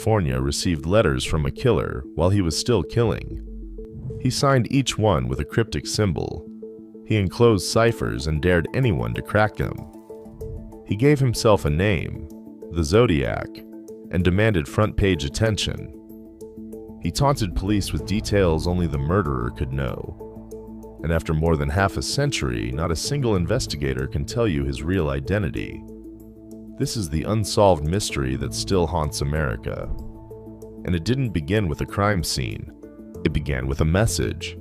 California received letters from a killer while he was still killing. He signed each one with a cryptic symbol. He enclosed ciphers and dared anyone to crack them. He gave himself a name, the Zodiac, and demanded front-page attention. He taunted police with details only the murderer could know. And after more than half a century, not a single investigator can tell you his real identity. This is the unsolved mystery that still haunts America. And it didn't begin with a crime scene. It began with a message.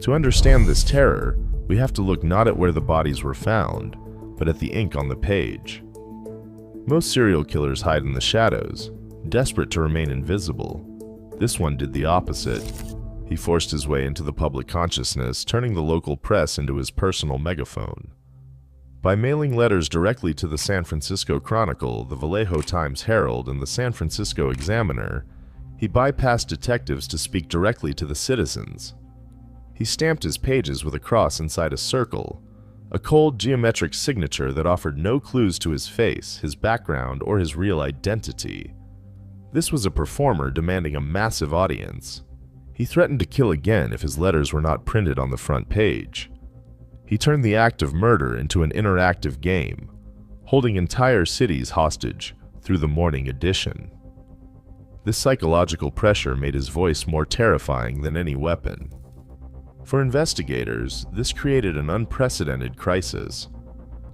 To understand this terror, we have to look not at where the bodies were found, but at the ink on the page. Most serial killers hide in the shadows, desperate to remain invisible. This one did the opposite. He forced his way into the public consciousness, turning the local press into his personal megaphone. By mailing letters directly to the San Francisco Chronicle, the Vallejo Times-Herald, and the San Francisco Examiner, he bypassed detectives to speak directly to the citizens. He stamped his pages with a cross inside a circle, a cold geometric signature that offered no clues to his face, his background, or his real identity. This was a performer demanding a massive audience. He threatened to kill again if his letters were not printed on the front page. He turned the act of murder into an interactive game, holding entire cities hostage through the morning edition. This psychological pressure made his voice more terrifying than any weapon. For investigators, this created an unprecedented crisis.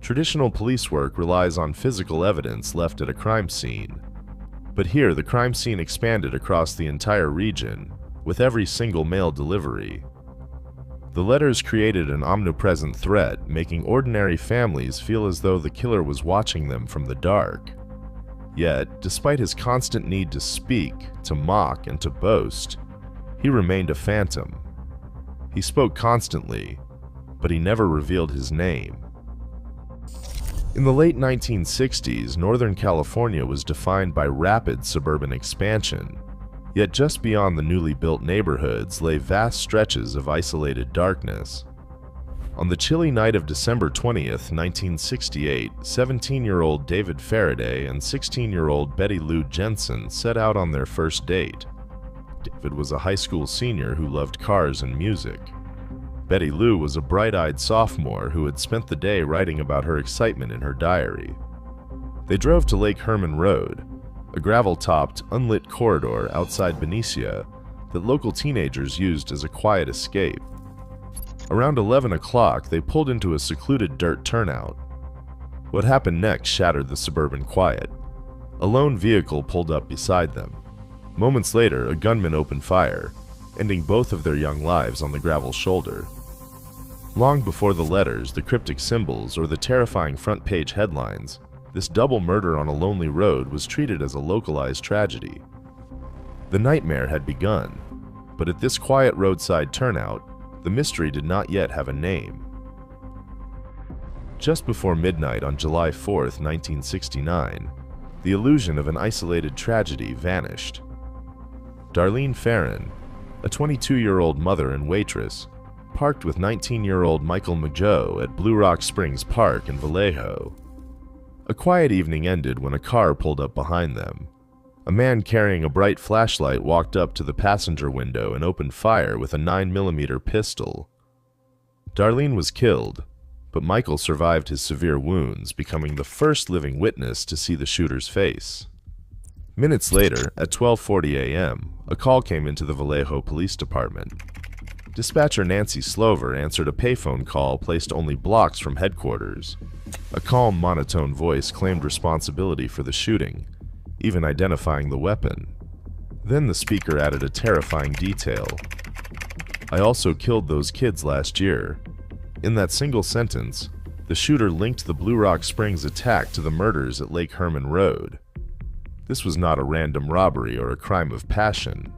Traditional police work relies on physical evidence left at a crime scene. But here, the crime scene expanded across the entire region, with every single mail delivery. The letters created an omnipresent threat, making ordinary families feel as though the killer was watching them from the dark. Yet, despite his constant need to speak, to mock, and to boast, he remained a phantom. He spoke constantly, but he never revealed his name. In the late 1960s, Northern California was defined by rapid suburban expansion, yet just beyond the newly built neighborhoods lay vast stretches of isolated darkness. On the chilly night of December 20th, 1968, 17-year-old David Faraday and 16-year-old Betty Lou Jensen set out on their first date. David was a high school senior who loved cars and music. Betty Lou was a bright-eyed sophomore who had spent the day writing about her excitement in her diary. They drove to Lake Herman Road, a gravel-topped, unlit corridor outside Berryessa that local teenagers used as a quiet escape. Around 11 o'clock, they pulled into a secluded dirt turnout. What happened next shattered the suburban quiet. A lone vehicle pulled up beside them. Moments later, a gunman opened fire, ending both of their young lives on the gravel shoulder. Long before the letters, the cryptic symbols, or the terrifying front-page headlines, this double murder on a lonely road was treated as a localized tragedy. The nightmare had begun, but at this quiet roadside turnout, the mystery did not yet have a name. Just before midnight on July 4th, 1969, the illusion of an isolated tragedy vanished. Darlene Farron, a 22-year-old mother and waitress, parked with 19-year-old Michael McJoe at Blue Rock Springs Park in Vallejo. A quiet evening ended when a car pulled up behind them. A man carrying a bright flashlight walked up to the passenger window and opened fire with a 9mm pistol. Darlene was killed, but Michael survived his severe wounds, becoming the first living witness to see the shooter's face. Minutes later, at 12:40 a.m., a call came into the Vallejo Police Department. Dispatcher Nancy Slover answered a payphone call placed only blocks from headquarters. A calm, monotone voice claimed responsibility for the shooting, even identifying the weapon. Then the speaker added a terrifying detail. "I also killed those kids last year." In that single sentence, the shooter linked the Blue Rock Springs attack to the murders at Lake Herman Road. This was not a random robbery or a crime of passion.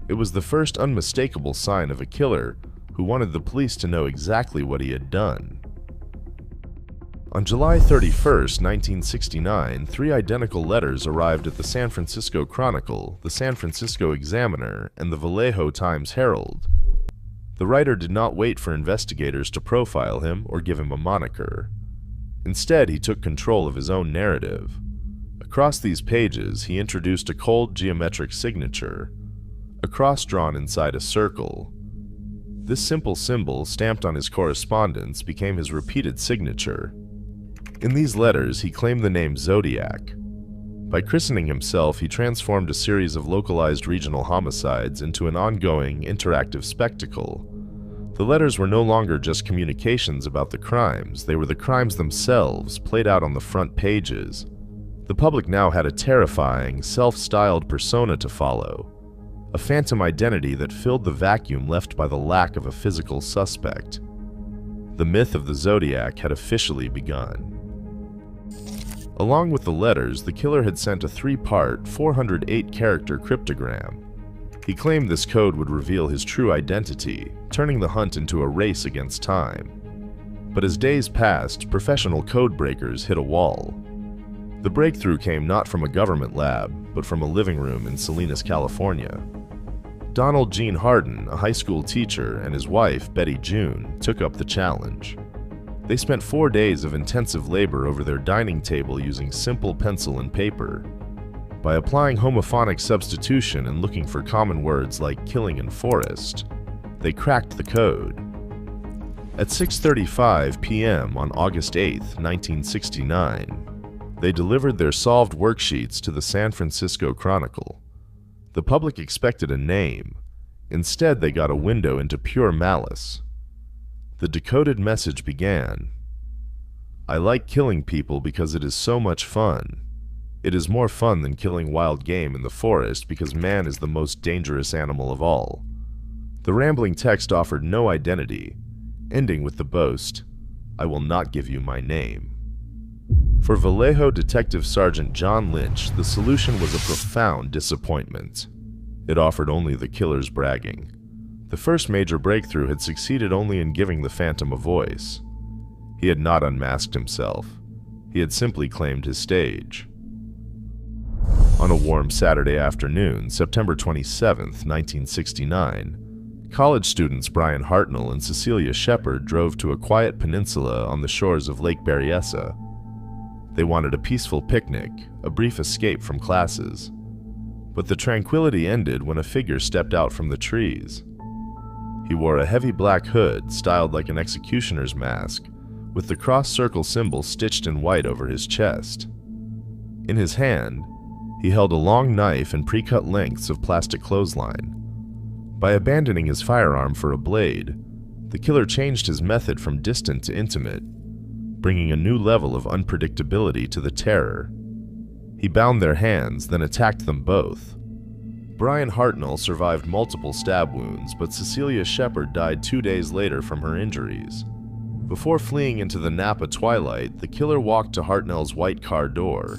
It was the first unmistakable sign of a killer who wanted the police to know exactly what he had done. On July 31st, 1969, 3 identical letters arrived at the San Francisco Chronicle, the San Francisco Examiner, and the Vallejo Times-Herald. The writer did not wait for investigators to profile him or give him a moniker. Instead, he took control of his own narrative. Across these pages, he introduced a cold geometric signature, a cross drawn inside a circle. This simple symbol, stamped on his correspondence, became his repeated signature. In these letters, he claimed the name Zodiac. By christening himself, he transformed a series of localized regional homicides into an ongoing, interactive spectacle. The letters were no longer just communications about the crimes, they were the crimes themselves, played out on the front pages. The public now had a terrifying, self-styled persona to follow, a phantom identity that filled the vacuum left by the lack of a physical suspect. The myth of the Zodiac had officially begun. Along with the letters, the killer had sent a 3-part, 408-character cryptogram. He claimed this code would reveal his true identity, turning the hunt into a race against time. But as days passed, professional code breakers hit a wall. The breakthrough came not from a government lab, but from a living room in Salinas, California. Donald Gene Hardin, a high school teacher, and his wife, Betty June, took up the challenge. They spent 4 days of intensive labor over their dining table using simple pencil and paper. By applying homophonic substitution and looking for common words like killing and forest, they cracked the code. At 6:35 p.m. on August 8, 1969, they delivered their solved worksheets to the San Francisco Chronicle. The public expected a name. Instead, they got a window into pure malice. The decoded message began, "I like killing people because it is so much fun. It is more fun than killing wild game in the forest because man is the most dangerous animal of all." The rambling text offered no identity, ending with the boast, "I will not give you my name." For Vallejo Detective Sergeant John Lynch, the solution was a profound disappointment. It offered only the killer's bragging. The first major breakthrough had succeeded only in giving the phantom a voice. He had not unmasked himself. He had simply claimed his stage. On a warm Saturday afternoon, September 27, 1969, college students Brian Hartnell and Cecilia Shepard drove to a quiet peninsula on the shores of Lake Berryessa. They wanted a peaceful picnic, a brief escape from classes. But the tranquility ended when a figure stepped out from the trees. He wore a heavy black hood, styled like an executioner's mask, with the cross-circle symbol stitched in white over his chest. In his hand, he held a long knife and pre-cut lengths of plastic clothesline. By abandoning his firearm for a blade, the killer changed his method from distant to intimate, bringing a new level of unpredictability to the terror. He bound their hands, then attacked them both. Brian Hartnell survived multiple stab wounds, but Cecilia Shepard died 2 days later from her injuries. Before fleeing into the Napa twilight, the killer walked to Hartnell's white car door.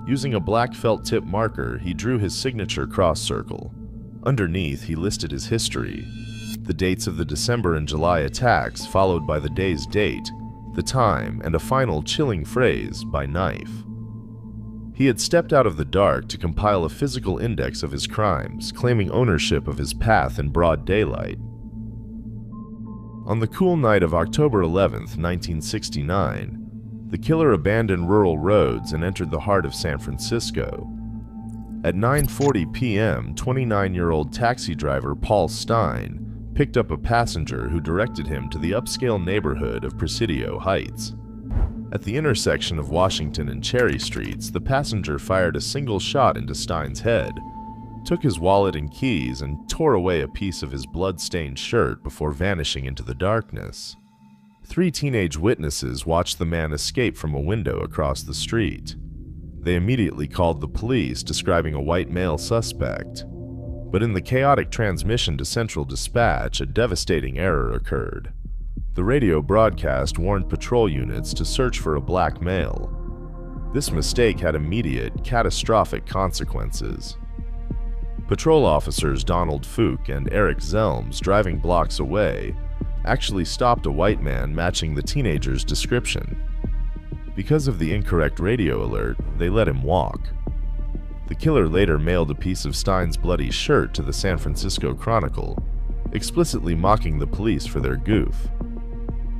Using a black felt-tip marker, he drew his signature cross circle. Underneath, he listed his history, the dates of the December and July attacks, followed by the day's date, the time, and a final chilling phrase, "by knife." He had stepped out of the dark to compile a physical index of his crimes, claiming ownership of his path in broad daylight. On the cool night of October 11, 1969, the killer abandoned rural roads and entered the heart of San Francisco. At 9:40 p.m., 29-year-old taxi driver Paul Stein picked up a passenger who directed him to the upscale neighborhood of Presidio Heights. At the intersection of Washington and Cherry Streets, the passenger fired a single shot into Stein's head, took his wallet and keys, and tore away a piece of his blood-stained shirt before vanishing into the darkness. 3 teenage witnesses watched the man escape from a window across the street. They immediately called the police, describing a white male suspect. But in the chaotic transmission to Central Dispatch, a devastating error occurred. The radio broadcast warned patrol units to search for a black male. This mistake had immediate, catastrophic consequences. Patrol officers Donald Fook and Eric Zelms, driving blocks away, actually stopped a white man matching the teenager's description. Because of the incorrect radio alert, they let him walk. The killer later mailed a piece of Stein's bloody shirt to the San Francisco Chronicle, explicitly mocking the police for their goof.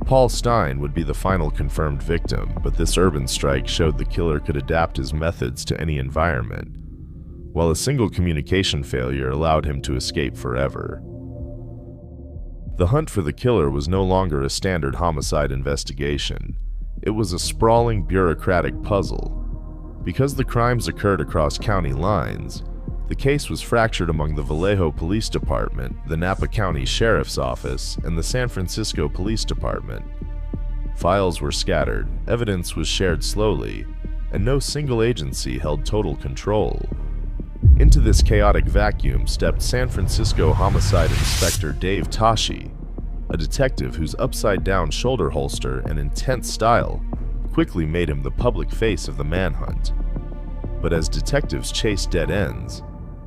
Paul Stein would be the final confirmed victim, but this urban strike showed the killer could adapt his methods to any environment, while a single communication failure allowed him to escape forever. The hunt for the killer was no longer a standard homicide investigation. It was a sprawling bureaucratic puzzle. Because the crimes occurred across county lines, the case was fractured among the Vallejo Police Department, the Napa County Sheriff's Office, and the San Francisco Police Department. Files were scattered, evidence was shared slowly, and no single agency held total control. Into this chaotic vacuum stepped San Francisco Homicide Inspector Dave Toschi, a detective whose upside-down shoulder holster and intense style quickly made him the public face of the manhunt. But as detectives chased dead ends,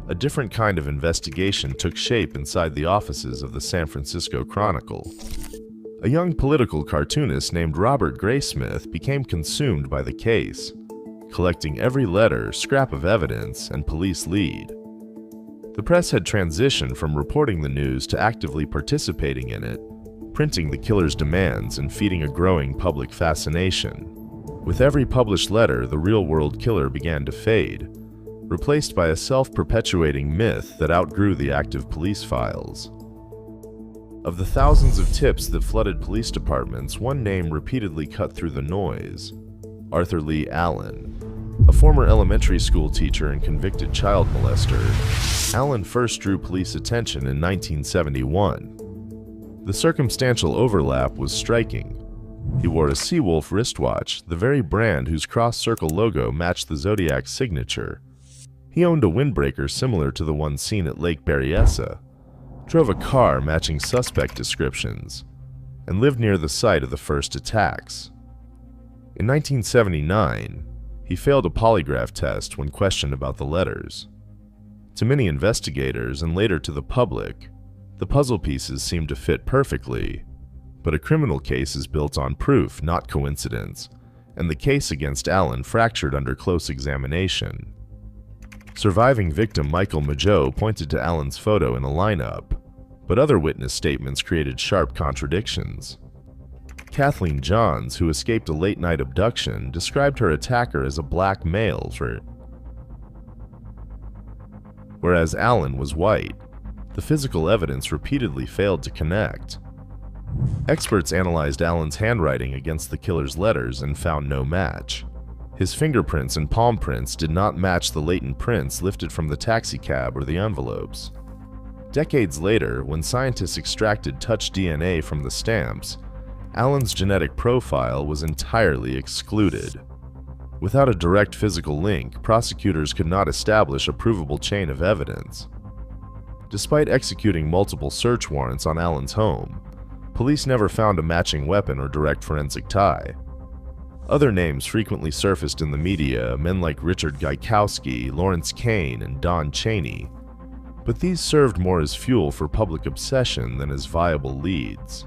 a different kind of investigation took shape inside the offices of the San Francisco Chronicle. A young political cartoonist named Robert Graysmith became consumed by the case, collecting every letter, scrap of evidence, and police lead. The press had transitioned from reporting the news to actively participating in it, printing the killer's demands and feeding a growing public fascination. With every published letter, the real-world killer began to fade, replaced by a self-perpetuating myth that outgrew the active police files. Of the thousands of tips that flooded police departments, one name repeatedly cut through the noise: Arthur Lee Allen. A former elementary school teacher and convicted child molester, Allen first drew police attention in 1971. The circumstantial overlap was striking. He wore a Seawolf wristwatch, the very brand whose cross-circle logo matched the Zodiac signature. He owned a windbreaker similar to the one seen at Lake Berryessa, drove a car matching suspect descriptions, and lived near the site of the first attacks. In 1979, he failed a polygraph test when questioned about the letters. To many investigators, and later to the public, the puzzle pieces seemed to fit perfectly, but a criminal case is built on proof, not coincidence, and the case against Allen fractured under close examination. Surviving victim Michael Mageau pointed to Allen's photo in a lineup, but other witness statements created sharp contradictions. Kathleen Johns, who escaped a late-night abduction, described her attacker as a black male, whereas Allen was white. The physical evidence repeatedly failed to connect. Experts analyzed Allen's handwriting against the killer's letters and found no match. His fingerprints and palm prints did not match the latent prints lifted from the taxicab or the envelopes. Decades later, when scientists extracted touch DNA from the stamps, Allen's genetic profile was entirely excluded. Without a direct physical link, prosecutors could not establish a provable chain of evidence. Despite executing multiple search warrants on Allen's home, police never found a matching weapon or direct forensic tie. Other names frequently surfaced in the media, men like Richard Gaikowski, Lawrence Kane, and Don Chaney, but these served more as fuel for public obsession than as viable leads.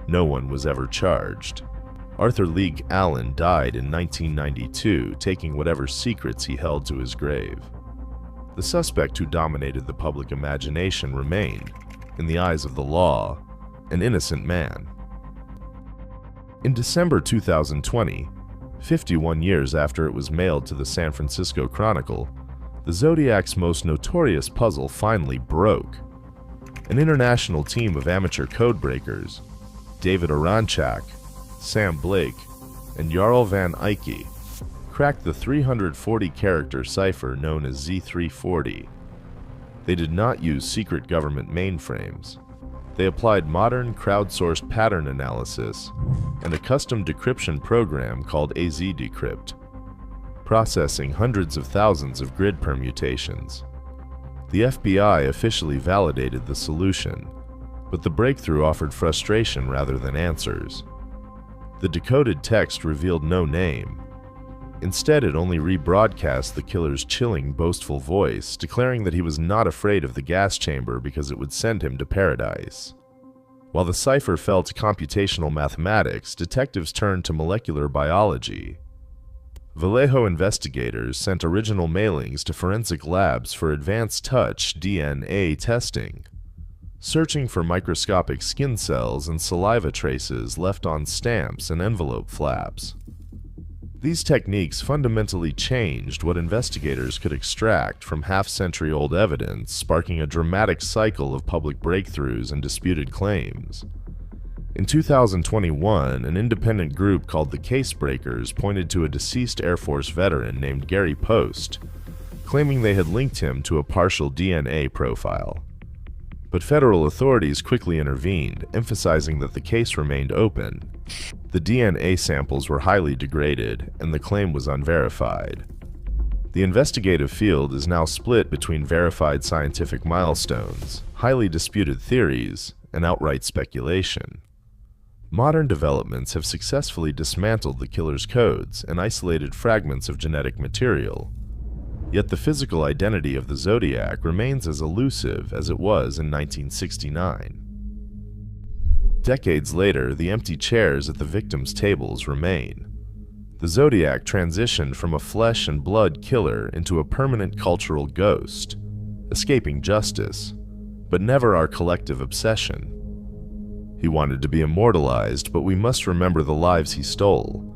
No one was ever charged. Arthur Lee Allen died in 1992, taking whatever secrets he held to his grave. The suspect who dominated the public imagination remained, in the eyes of the law, an innocent man. In December 2020, 51 years after it was mailed to the San Francisco Chronicle, the Zodiac's most notorious puzzle finally broke. An international team of amateur codebreakers, David Aranchak, Sam Blake, and Jarl van Eyck, cracked the 340-character cipher known as Z340. They did not use secret government mainframes. They applied modern crowdsourced pattern analysis and a custom decryption program called AZ-Decrypt, processing hundreds of thousands of grid permutations. The FBI officially validated the solution, but the breakthrough offered frustration rather than answers. The decoded text revealed no name. Instead, it only rebroadcast the killer's chilling, boastful voice, declaring that he was not afraid of the gas chamber because it would send him to paradise. While the cipher fell to computational mathematics, detectives turned to molecular biology. Vallejo investigators sent original mailings to forensic labs for advanced touch DNA testing. searching for microscopic skin cells and saliva traces left on stamps and envelope flaps. These techniques fundamentally changed what investigators could extract from half-century-old evidence, sparking a dramatic cycle of public breakthroughs and disputed claims. In 2021, an independent group called the Case Breakers pointed to a deceased Air Force veteran named Gary Post, claiming they had linked him to a partial DNA profile. But federal authorities quickly intervened, emphasizing that the case remained open. The DNA samples were highly degraded, and the claim was unverified. The investigative field is now split between verified scientific milestones, highly disputed theories, and outright speculation. Modern developments have successfully dismantled the killer's codes and isolated fragments of genetic material. Yet the physical identity of the Zodiac remains as elusive as it was in 1969. Decades later, the empty chairs at the victims' tables remain. The Zodiac transitioned from a flesh and blood killer into a permanent cultural ghost, escaping justice, but never our collective obsession. He wanted to be immortalized, but we must remember the lives he stole.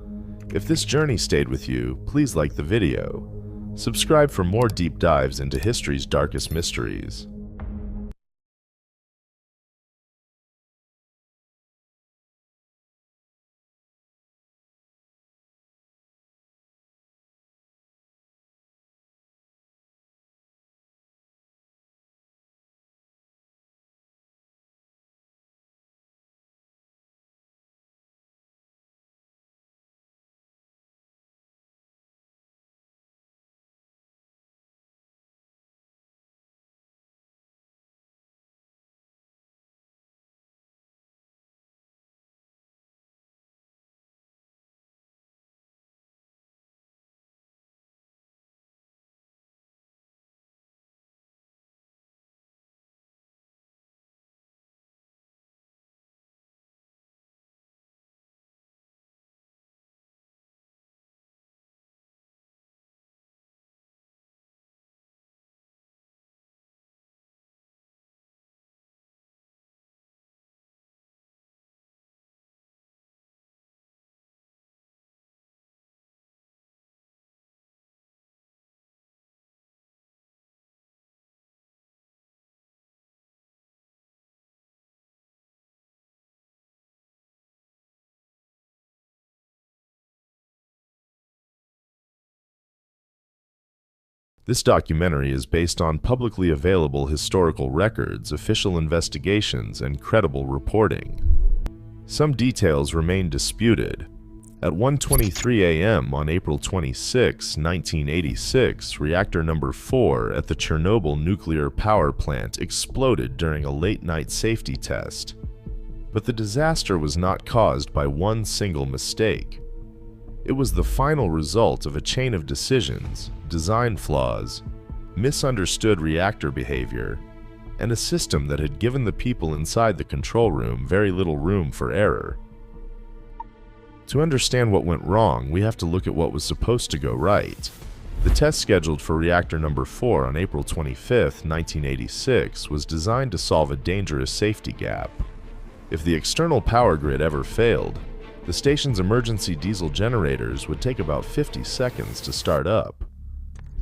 If this journey stayed with you, please like the video. Subscribe for more deep dives into history's darkest mysteries. This documentary is based on publicly available historical records, official investigations, and credible reporting. Some details remain disputed. At 1:23 a.m. on April 26, 1986, reactor number 4 at the Chernobyl nuclear power plant exploded during a late-night safety test. But the disaster was not caused by one single mistake. It was the final result of a chain of decisions, design flaws, misunderstood reactor behavior, and a system that had given the people inside the control room very little room for error. To understand what went wrong, we have to look at what was supposed to go right. The test scheduled for reactor number 4 on April 25, 1986 was designed to solve a dangerous safety gap. If the external power grid ever failed, the station's emergency diesel generators would take about 50 seconds to start up.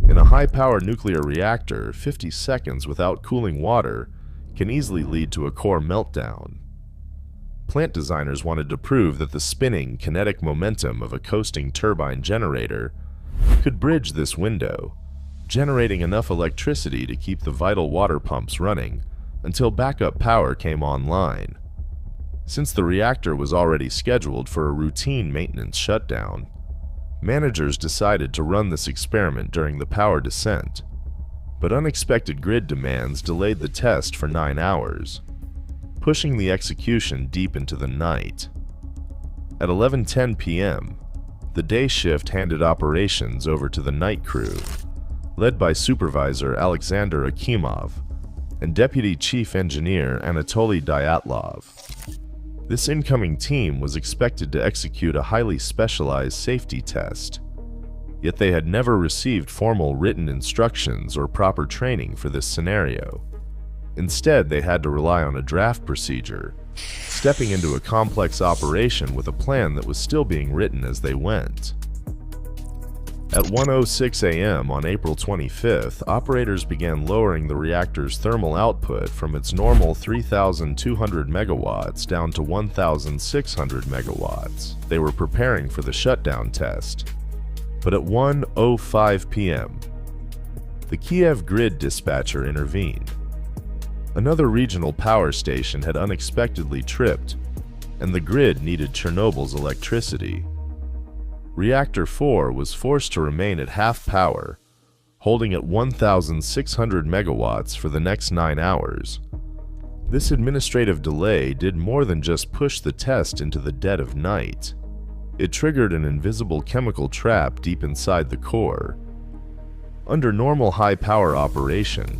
In a high-power nuclear reactor, 50 seconds without cooling water can easily lead to a core meltdown. Plant designers wanted to prove that the spinning, kinetic momentum of a coasting turbine generator could bridge this window, generating enough electricity to keep the vital water pumps running until backup power came online. Since the reactor was already scheduled for a routine maintenance shutdown, managers decided to run this experiment during the power descent, but unexpected grid demands delayed the test for 9 hours, pushing the execution deep into the night. At 11:10 p.m., the day shift handed operations over to the night crew, led by Supervisor Alexander Akimov and Deputy Chief Engineer Anatoly Dyatlov. This incoming team was expected to execute a highly specialized safety test, yet they had never received formal written instructions or proper training for this scenario. Instead, they had to rely on a draft procedure, stepping into a complex operation with a plan that was still being written as they went. At 1:06 a.m. on April 25th, operators began lowering the reactor's thermal output from its normal 3,200 megawatts down to 1,600 megawatts. They were preparing for the shutdown test. But at 1:05 p.m., the Kiev grid dispatcher intervened. Another regional power station had unexpectedly tripped, and the grid needed Chernobyl's electricity. Reactor 4 was forced to remain at half power, holding at 1,600 megawatts for the next 9 hours. This administrative delay did more than just push the test into the dead of night. It triggered an invisible chemical trap deep inside the core. Under normal high-power operation,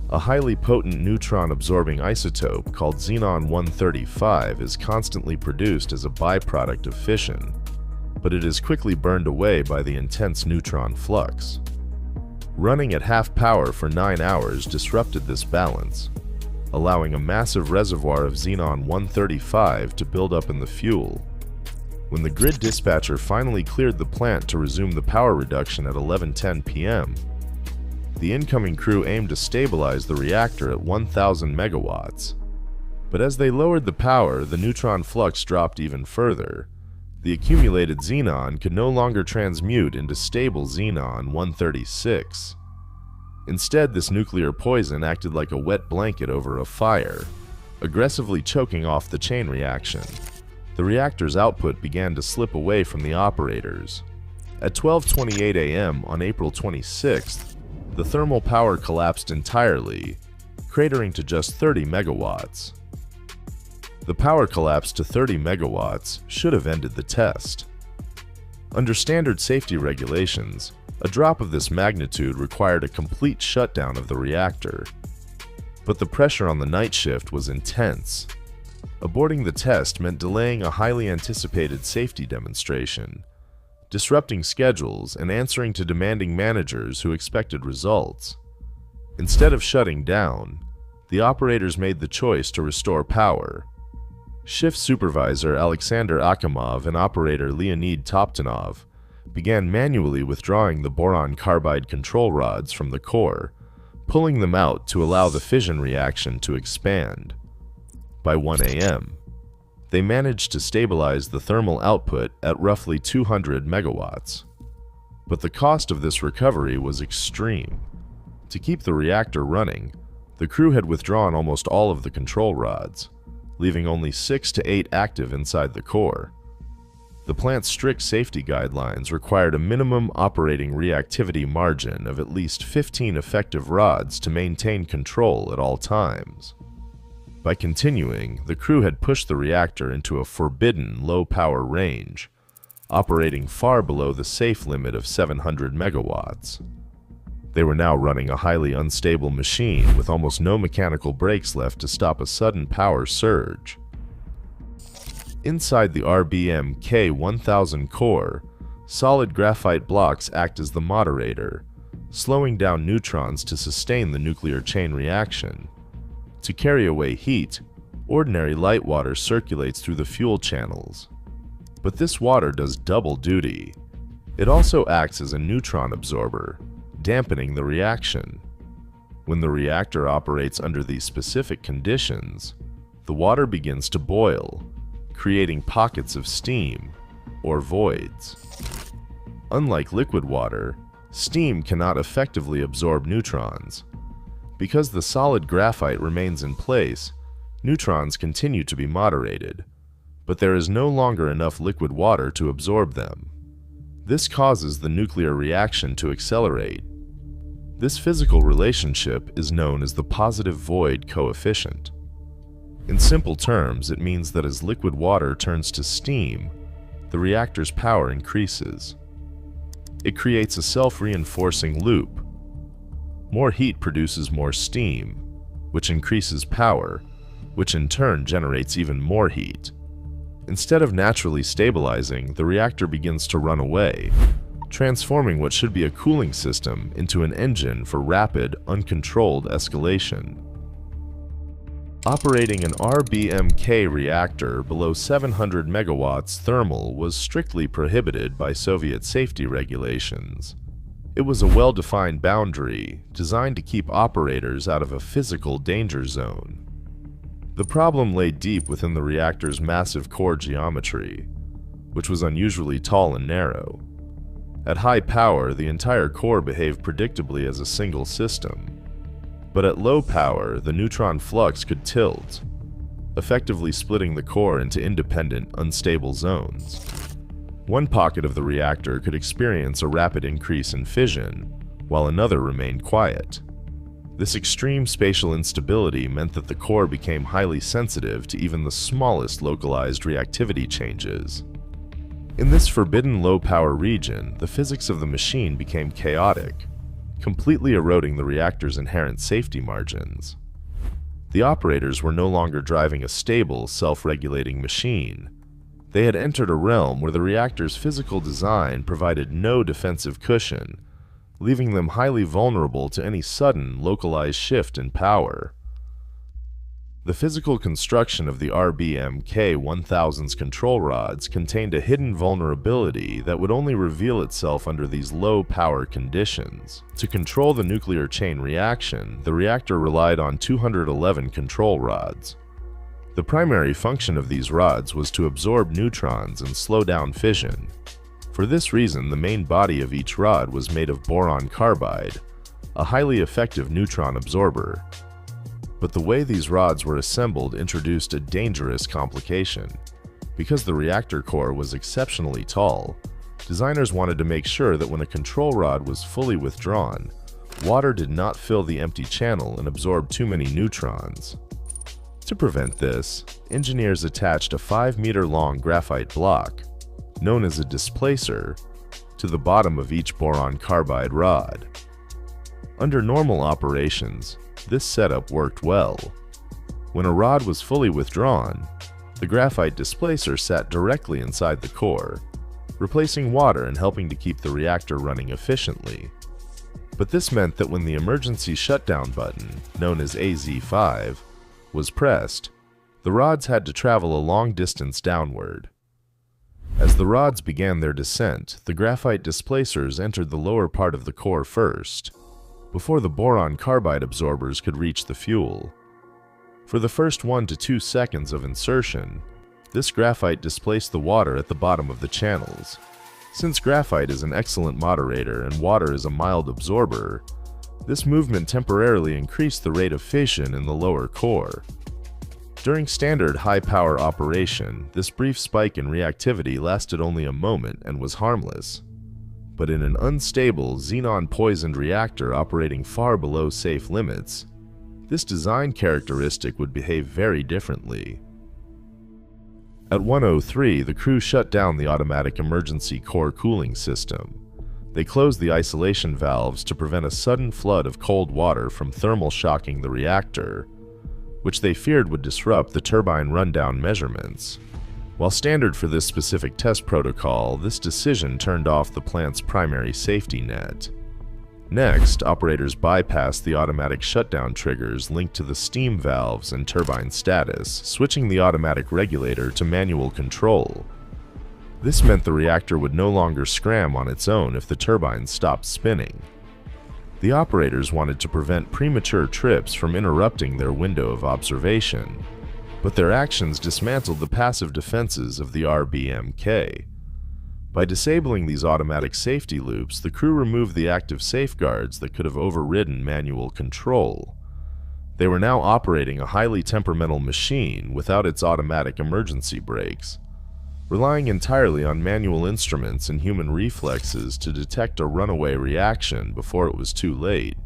a highly potent neutron-absorbing isotope called xenon-135 is constantly produced as a byproduct of fission, but it is quickly burned away by the intense neutron flux. Running at half power for 9 hours disrupted this balance, allowing a massive reservoir of xenon-135 to build up in the fuel. When the grid dispatcher finally cleared the plant to resume the power reduction at 11:10 p.m., the incoming crew aimed to stabilize the reactor at 1,000 megawatts. But as they lowered the power, the neutron flux dropped even further. The accumulated xenon could no longer transmute into stable xenon-136. Instead, this nuclear poison acted like a wet blanket over a fire, aggressively choking off the chain reaction. The reactor's output began to slip away from the operators. At 12:28 a.m. on April 26th, the thermal power collapsed entirely, cratering to just 30 megawatts. The power collapse to 30 megawatts should have ended the test. Under standard safety regulations, a drop of this magnitude required a complete shutdown of the reactor. But the pressure on the night shift was intense. Aborting the test meant delaying a highly anticipated safety demonstration, disrupting schedules, and answering to demanding managers who expected results. Instead of shutting down, the operators made the choice to restore power. Shift supervisor Alexander Akimov and operator Leonid Toptanov began manually withdrawing the boron carbide control rods from the core, pulling them out to allow the fission reaction to expand. By 1 a.m., they managed to stabilize the thermal output at roughly 200 megawatts. But the cost of this recovery was extreme. To keep the reactor running, the crew had withdrawn almost all of the control rods, leaving only 6 to 8 active inside the core. The plant's strict safety guidelines required a minimum operating reactivity margin of at least 15 effective rods to maintain control at all times. By continuing, the crew had pushed the reactor into a forbidden low-power range, operating far below the safe limit of 700 megawatts. They were now running a highly unstable machine with almost no mechanical brakes left to stop a sudden power surge. Inside the RBM K1000 core, solid graphite blocks act as the moderator, slowing down neutrons to sustain the nuclear chain reaction. To carry away heat, ordinary light water circulates through the fuel channels. But this water does double duty. It also acts as a neutron absorber, dampening the reaction. When the reactor operates under these specific conditions, the water begins to boil, creating pockets of steam, or voids. Unlike liquid water, steam cannot effectively absorb neutrons. Because the solid graphite remains in place, neutrons continue to be moderated, but there is no longer enough liquid water to absorb them. This causes the nuclear reaction to accelerate. This physical relationship is known as the positive void coefficient. In simple terms, it means that as liquid water turns to steam, the reactor's power increases. It creates a self-reinforcing loop. More heat produces more steam, which increases power, which in turn generates even more heat. Instead of naturally stabilizing, the reactor begins to run away, transforming what should be a cooling system into an engine for rapid, uncontrolled escalation. Operating an RBMK reactor below 700 megawatts thermal was strictly prohibited by Soviet safety regulations. It was a well-defined boundary designed to keep operators out of a physical danger zone. The problem lay deep within the reactor's massive core geometry, which was unusually tall and narrow. At high power, the entire core behaved predictably as a single system. But at low power, the neutron flux could tilt, effectively splitting the core into independent, unstable zones. One pocket of the reactor could experience a rapid increase in fission, while another remained quiet. This extreme spatial instability meant that the core became highly sensitive to even the smallest localized reactivity changes. In this forbidden low-power region, the physics of the machine became chaotic, completely eroding the reactor's inherent safety margins. The operators were no longer driving a stable, self-regulating machine. They had entered a realm where the reactor's physical design provided no defensive cushion, leaving them highly vulnerable to any sudden, localized shift in power. The physical construction of the RBMK-1000's control rods contained a hidden vulnerability that would only reveal itself under these low-power conditions. To control the nuclear chain reaction, the reactor relied on 211 control rods. The primary function of these rods was to absorb neutrons and slow down fission. For this reason, the main body of each rod was made of boron carbide, a highly effective neutron absorber. But the way these rods were assembled introduced a dangerous complication. Because the reactor core was exceptionally tall, designers wanted to make sure that when a control rod was fully withdrawn, water did not fill the empty channel and absorb too many neutrons. To prevent this, engineers attached a 5-meter-long graphite block, known as a displacer, to the bottom of each boron carbide rod. Under normal operations, this setup worked well. When a rod was fully withdrawn, the graphite displacer sat directly inside the core, replacing water and helping to keep the reactor running efficiently. But this meant that when the emergency shutdown button, known as AZ5, was pressed, the rods had to travel a long distance downward. As the rods began their descent, the graphite displacers entered the lower part of the core first, before the boron carbide absorbers could reach the fuel. For the first 1 to 2 seconds of insertion, this graphite displaced the water at the bottom of the channels. Since graphite is an excellent moderator and water is a mild absorber, this movement temporarily increased the rate of fission in the lower core. During standard high-power operation, this brief spike in reactivity lasted only a moment and was harmless. But in an unstable, xenon-poisoned reactor operating far below safe limits, this design characteristic would behave very differently. At 1:03, the crew shut down the automatic emergency core cooling system. They closed the isolation valves to prevent a sudden flood of cold water from thermal shocking the reactor, which they feared would disrupt the turbine rundown measurements. While standard for this specific test protocol, this decision turned off the plant's primary safety net. Next, operators bypassed the automatic shutdown triggers linked to the steam valves and turbine status, switching the automatic regulator to manual control. This meant the reactor would no longer scram on its own if the turbines stopped spinning. The operators wanted to prevent premature trips from interrupting their window of observation, but their actions dismantled the passive defenses of the RBMK. By disabling these automatic safety loops, the crew removed the active safeguards that could have overridden manual control. They were now operating a highly temperamental machine without its automatic emergency brakes, relying entirely on manual instruments and human reflexes to detect a runaway reaction before it was too late.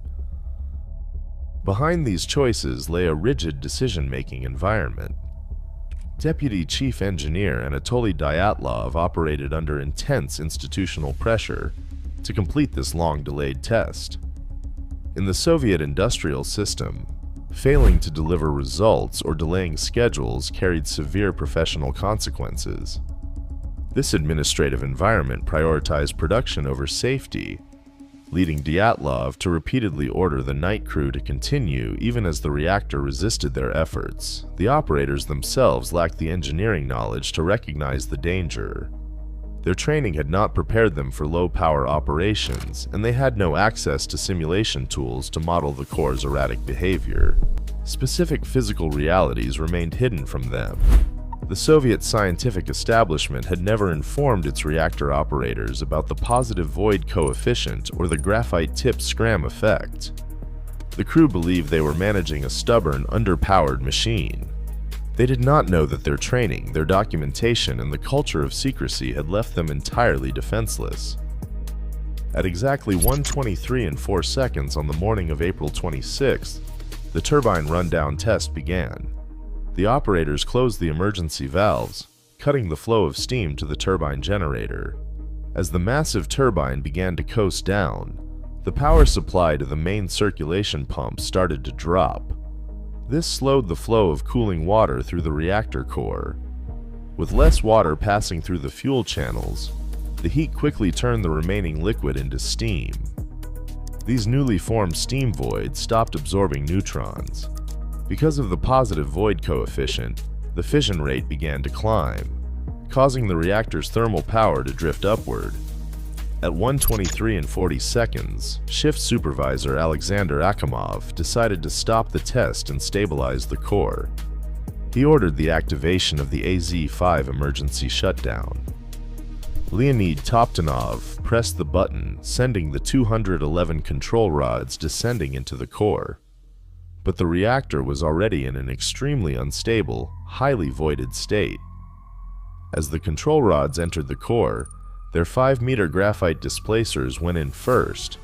Behind these choices lay a rigid decision-making environment. Deputy Chief Engineer Anatoly Dyatlov operated under intense institutional pressure to complete this long-delayed test. In the Soviet industrial system, failing to deliver results or delaying schedules carried severe professional consequences. This administrative environment prioritized production over safety, leading Dyatlov to repeatedly order the night crew to continue even as the reactor resisted their efforts. The operators themselves lacked the engineering knowledge to recognize the danger. Their training had not prepared them for low-power operations, and they had no access to simulation tools to model the core's erratic behavior. Specific physical realities remained hidden from them. The Soviet scientific establishment had never informed its reactor operators about the positive void coefficient or the graphite tip scram effect. The crew believed they were managing a stubborn, underpowered machine. They did not know that their training, their documentation, and the culture of secrecy had left them entirely defenseless. At exactly 1:23:04 on the morning of April 26th, the turbine rundown test began. The operators closed the emergency valves, cutting the flow of steam to the turbine generator. As the massive turbine began to coast down, the power supply to the main circulation pump started to drop. This slowed the flow of cooling water through the reactor core. With less water passing through the fuel channels, the heat quickly turned the remaining liquid into steam. These newly formed steam voids stopped absorbing neutrons. Because of the positive void coefficient, the fission rate began to climb, causing the reactor's thermal power to drift upward. At 1:23:40, shift supervisor Alexander Akimov decided to stop the test and stabilize the core. He ordered the activation of the AZ-5 emergency shutdown. Leonid Toptanov pressed the button, sending the 211 control rods descending into the core. But the reactor was already in an extremely unstable, highly voided state. As the control rods entered the core, their 5-meter graphite displacers went in first,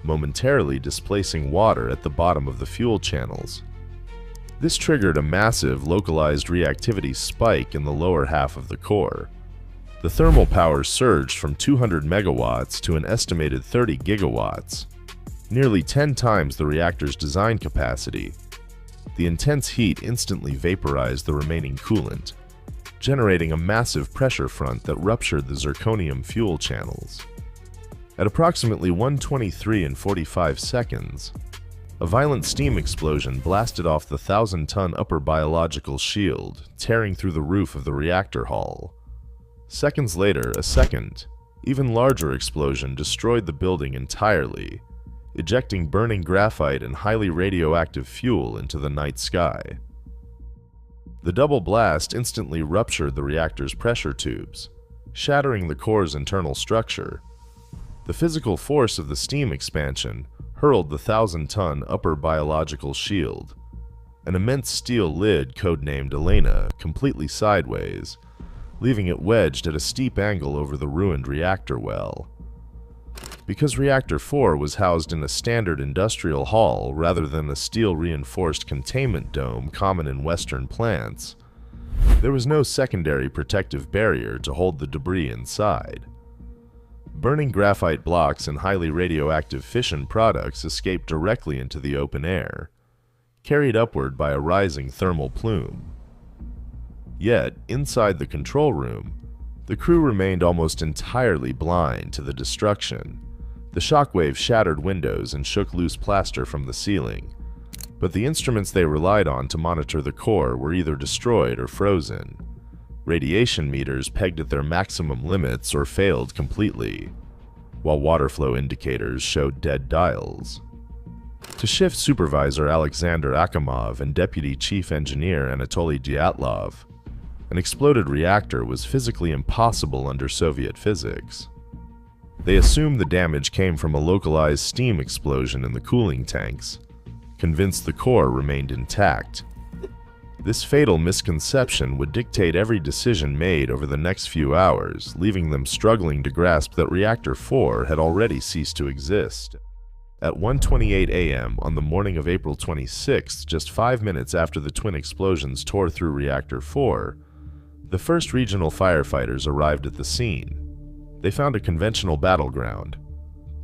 momentarily displacing water at the bottom of the fuel channels. This triggered a massive localized reactivity spike in the lower half of the core. The thermal power surged from 200 megawatts to an estimated 30 gigawatts, nearly 10 times the reactor's design capacity. The intense heat instantly vaporized the remaining coolant, generating a massive pressure front that ruptured the zirconium fuel channels. At approximately 1:23:45, a violent steam explosion blasted off the 1,000-ton upper biological shield, tearing through the roof of the reactor hull. Seconds later, a second, even larger explosion destroyed the building entirely, ejecting burning graphite and highly radioactive fuel into the night sky. The double blast instantly ruptured the reactor's pressure tubes, shattering the core's internal structure. The physical force of the steam expansion hurled the 1,000-ton upper biological shield, an immense steel lid codenamed Elena, completely sideways, leaving it wedged at a steep angle over the ruined reactor well. Because Reactor 4 was housed in a standard industrial hall rather than a steel-reinforced containment dome common in Western plants, there was no secondary protective barrier to hold the debris inside. Burning graphite blocks and highly radioactive fission products escaped directly into the open air, carried upward by a rising thermal plume. Yet, inside the control room, the crew remained almost entirely blind to the destruction. The shockwave shattered windows and shook loose plaster from the ceiling, but the instruments they relied on to monitor the core were either destroyed or frozen. Radiation meters pegged at their maximum limits or failed completely, while water flow indicators showed dead dials. To shift supervisor Alexander Akimov and deputy chief engineer Anatoly Dyatlov, an exploded reactor was physically impossible under Soviet physics. They assumed the damage came from a localized steam explosion in the cooling tanks, convinced the core remained intact. This fatal misconception would dictate every decision made over the next few hours, leaving them struggling to grasp that Reactor 4 had already ceased to exist. At 1:28 a.m. on the morning of April 26, just 5 minutes after the twin explosions tore through Reactor 4, the first regional firefighters arrived at the scene. They found a conventional battleground.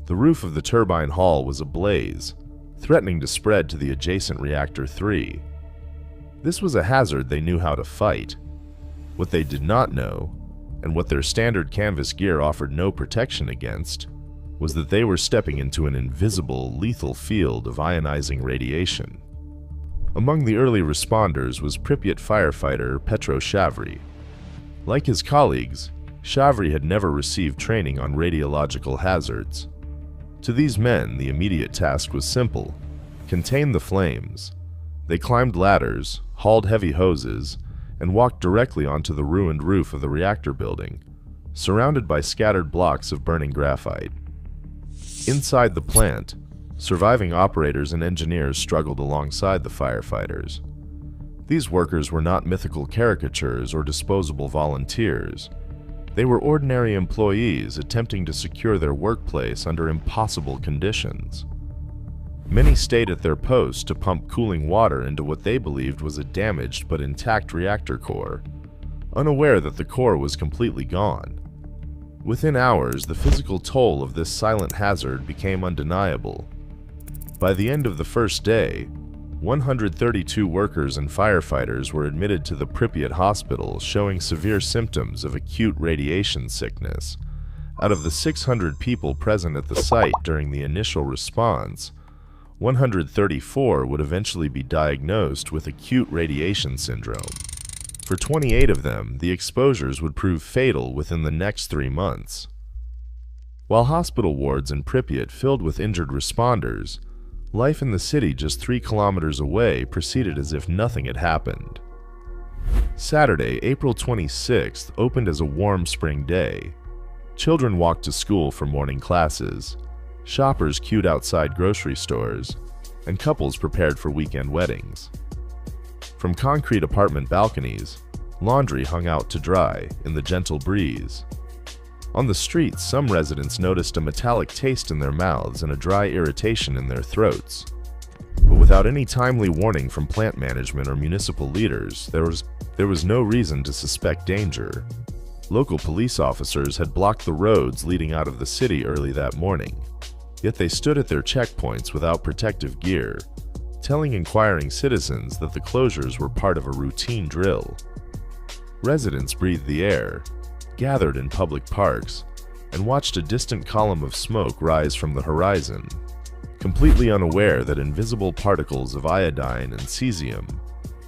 The roof of the turbine hall was ablaze, threatening to spread to the adjacent Reactor 3. This was a hazard they knew how to fight. What they did not know, and what their standard canvas gear offered no protection against, was that they were stepping into an invisible, lethal field of ionizing radiation. Among the early responders was Pripyat firefighter Petro Shavry. Like his colleagues, Shavry had never received training on radiological hazards. To these men, the immediate task was simple: contain the flames. They climbed ladders, hauled heavy hoses, and walked directly onto the ruined roof of the reactor building, surrounded by scattered blocks of burning graphite. Inside the plant, surviving operators and engineers struggled alongside the firefighters. These workers were not mythical caricatures or disposable volunteers. They were ordinary employees attempting to secure their workplace under impossible conditions. Many stayed at their posts to pump cooling water into what they believed was a damaged but intact reactor core, unaware that the core was completely gone. Within hours, the physical toll of this silent hazard became undeniable. By the end of the first day, 132 workers and firefighters were admitted to the Pripyat hospital showing severe symptoms of acute radiation sickness. Out of the 600 people present at the site during the initial response, 134 would eventually be diagnosed with acute radiation syndrome. For 28 of them, the exposures would prove fatal within the next 3 months. While hospital wards in Pripyat filled with injured responders, life in the city just 3 kilometers away proceeded as if nothing had happened. Saturday, April 26th, opened as a warm spring day. Children walked to school for morning classes, shoppers queued outside grocery stores, and couples prepared for weekend weddings. From concrete apartment balconies, laundry hung out to dry in the gentle breeze. On the streets, some residents noticed a metallic taste in their mouths and a dry irritation in their throats. But without any timely warning from plant management or municipal leaders, there was no reason to suspect danger. Local police officers had blocked the roads leading out of the city early that morning, yet they stood at their checkpoints without protective gear, telling inquiring citizens that the closures were part of a routine drill. Residents breathed the air, gathered in public parks, and watched a distant column of smoke rise from the horizon, completely unaware that invisible particles of iodine and cesium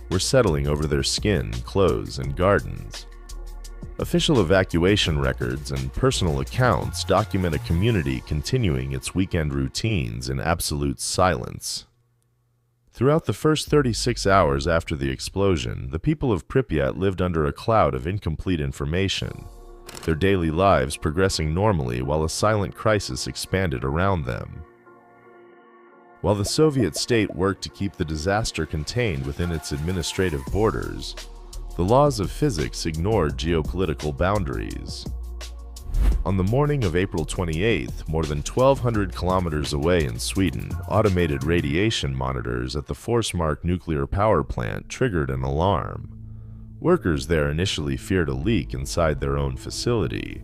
were settling over their skin, clothes, and gardens. Official evacuation records and personal accounts document a community continuing its weekend routines in absolute silence. Throughout the first 36 hours after the explosion, the people of Pripyat lived under a cloud of incomplete information, their daily lives progressing normally while a silent crisis expanded around them. While the Soviet state worked to keep the disaster contained within its administrative borders, the laws of physics ignored geopolitical boundaries. On the morning of April 28th, more than 1,200 kilometers away in Sweden, automated radiation monitors at the Forsmark nuclear power plant triggered an alarm. Workers there initially feared a leak inside their own facility,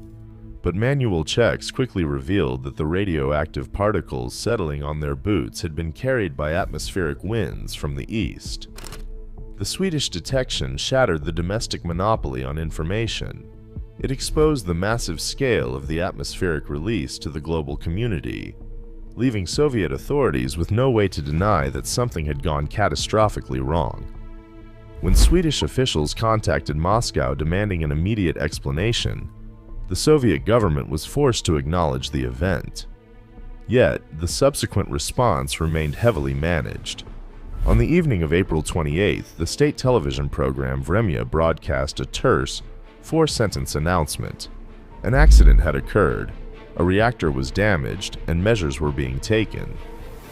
but manual checks quickly revealed that the radioactive particles settling on their boots had been carried by atmospheric winds from the east. The Swedish detection shattered the domestic monopoly on information. It exposed the massive scale of the atmospheric release to the global community, leaving Soviet authorities with no way to deny that something had gone catastrophically wrong. When Swedish officials contacted Moscow demanding an immediate explanation, the Soviet government was forced to acknowledge the event. Yet, the subsequent response remained heavily managed. On the evening of April 28th, the state television program Berryessa broadcast a terse, 4-sentence announcement. An accident had occurred, a reactor was damaged, and measures were being taken.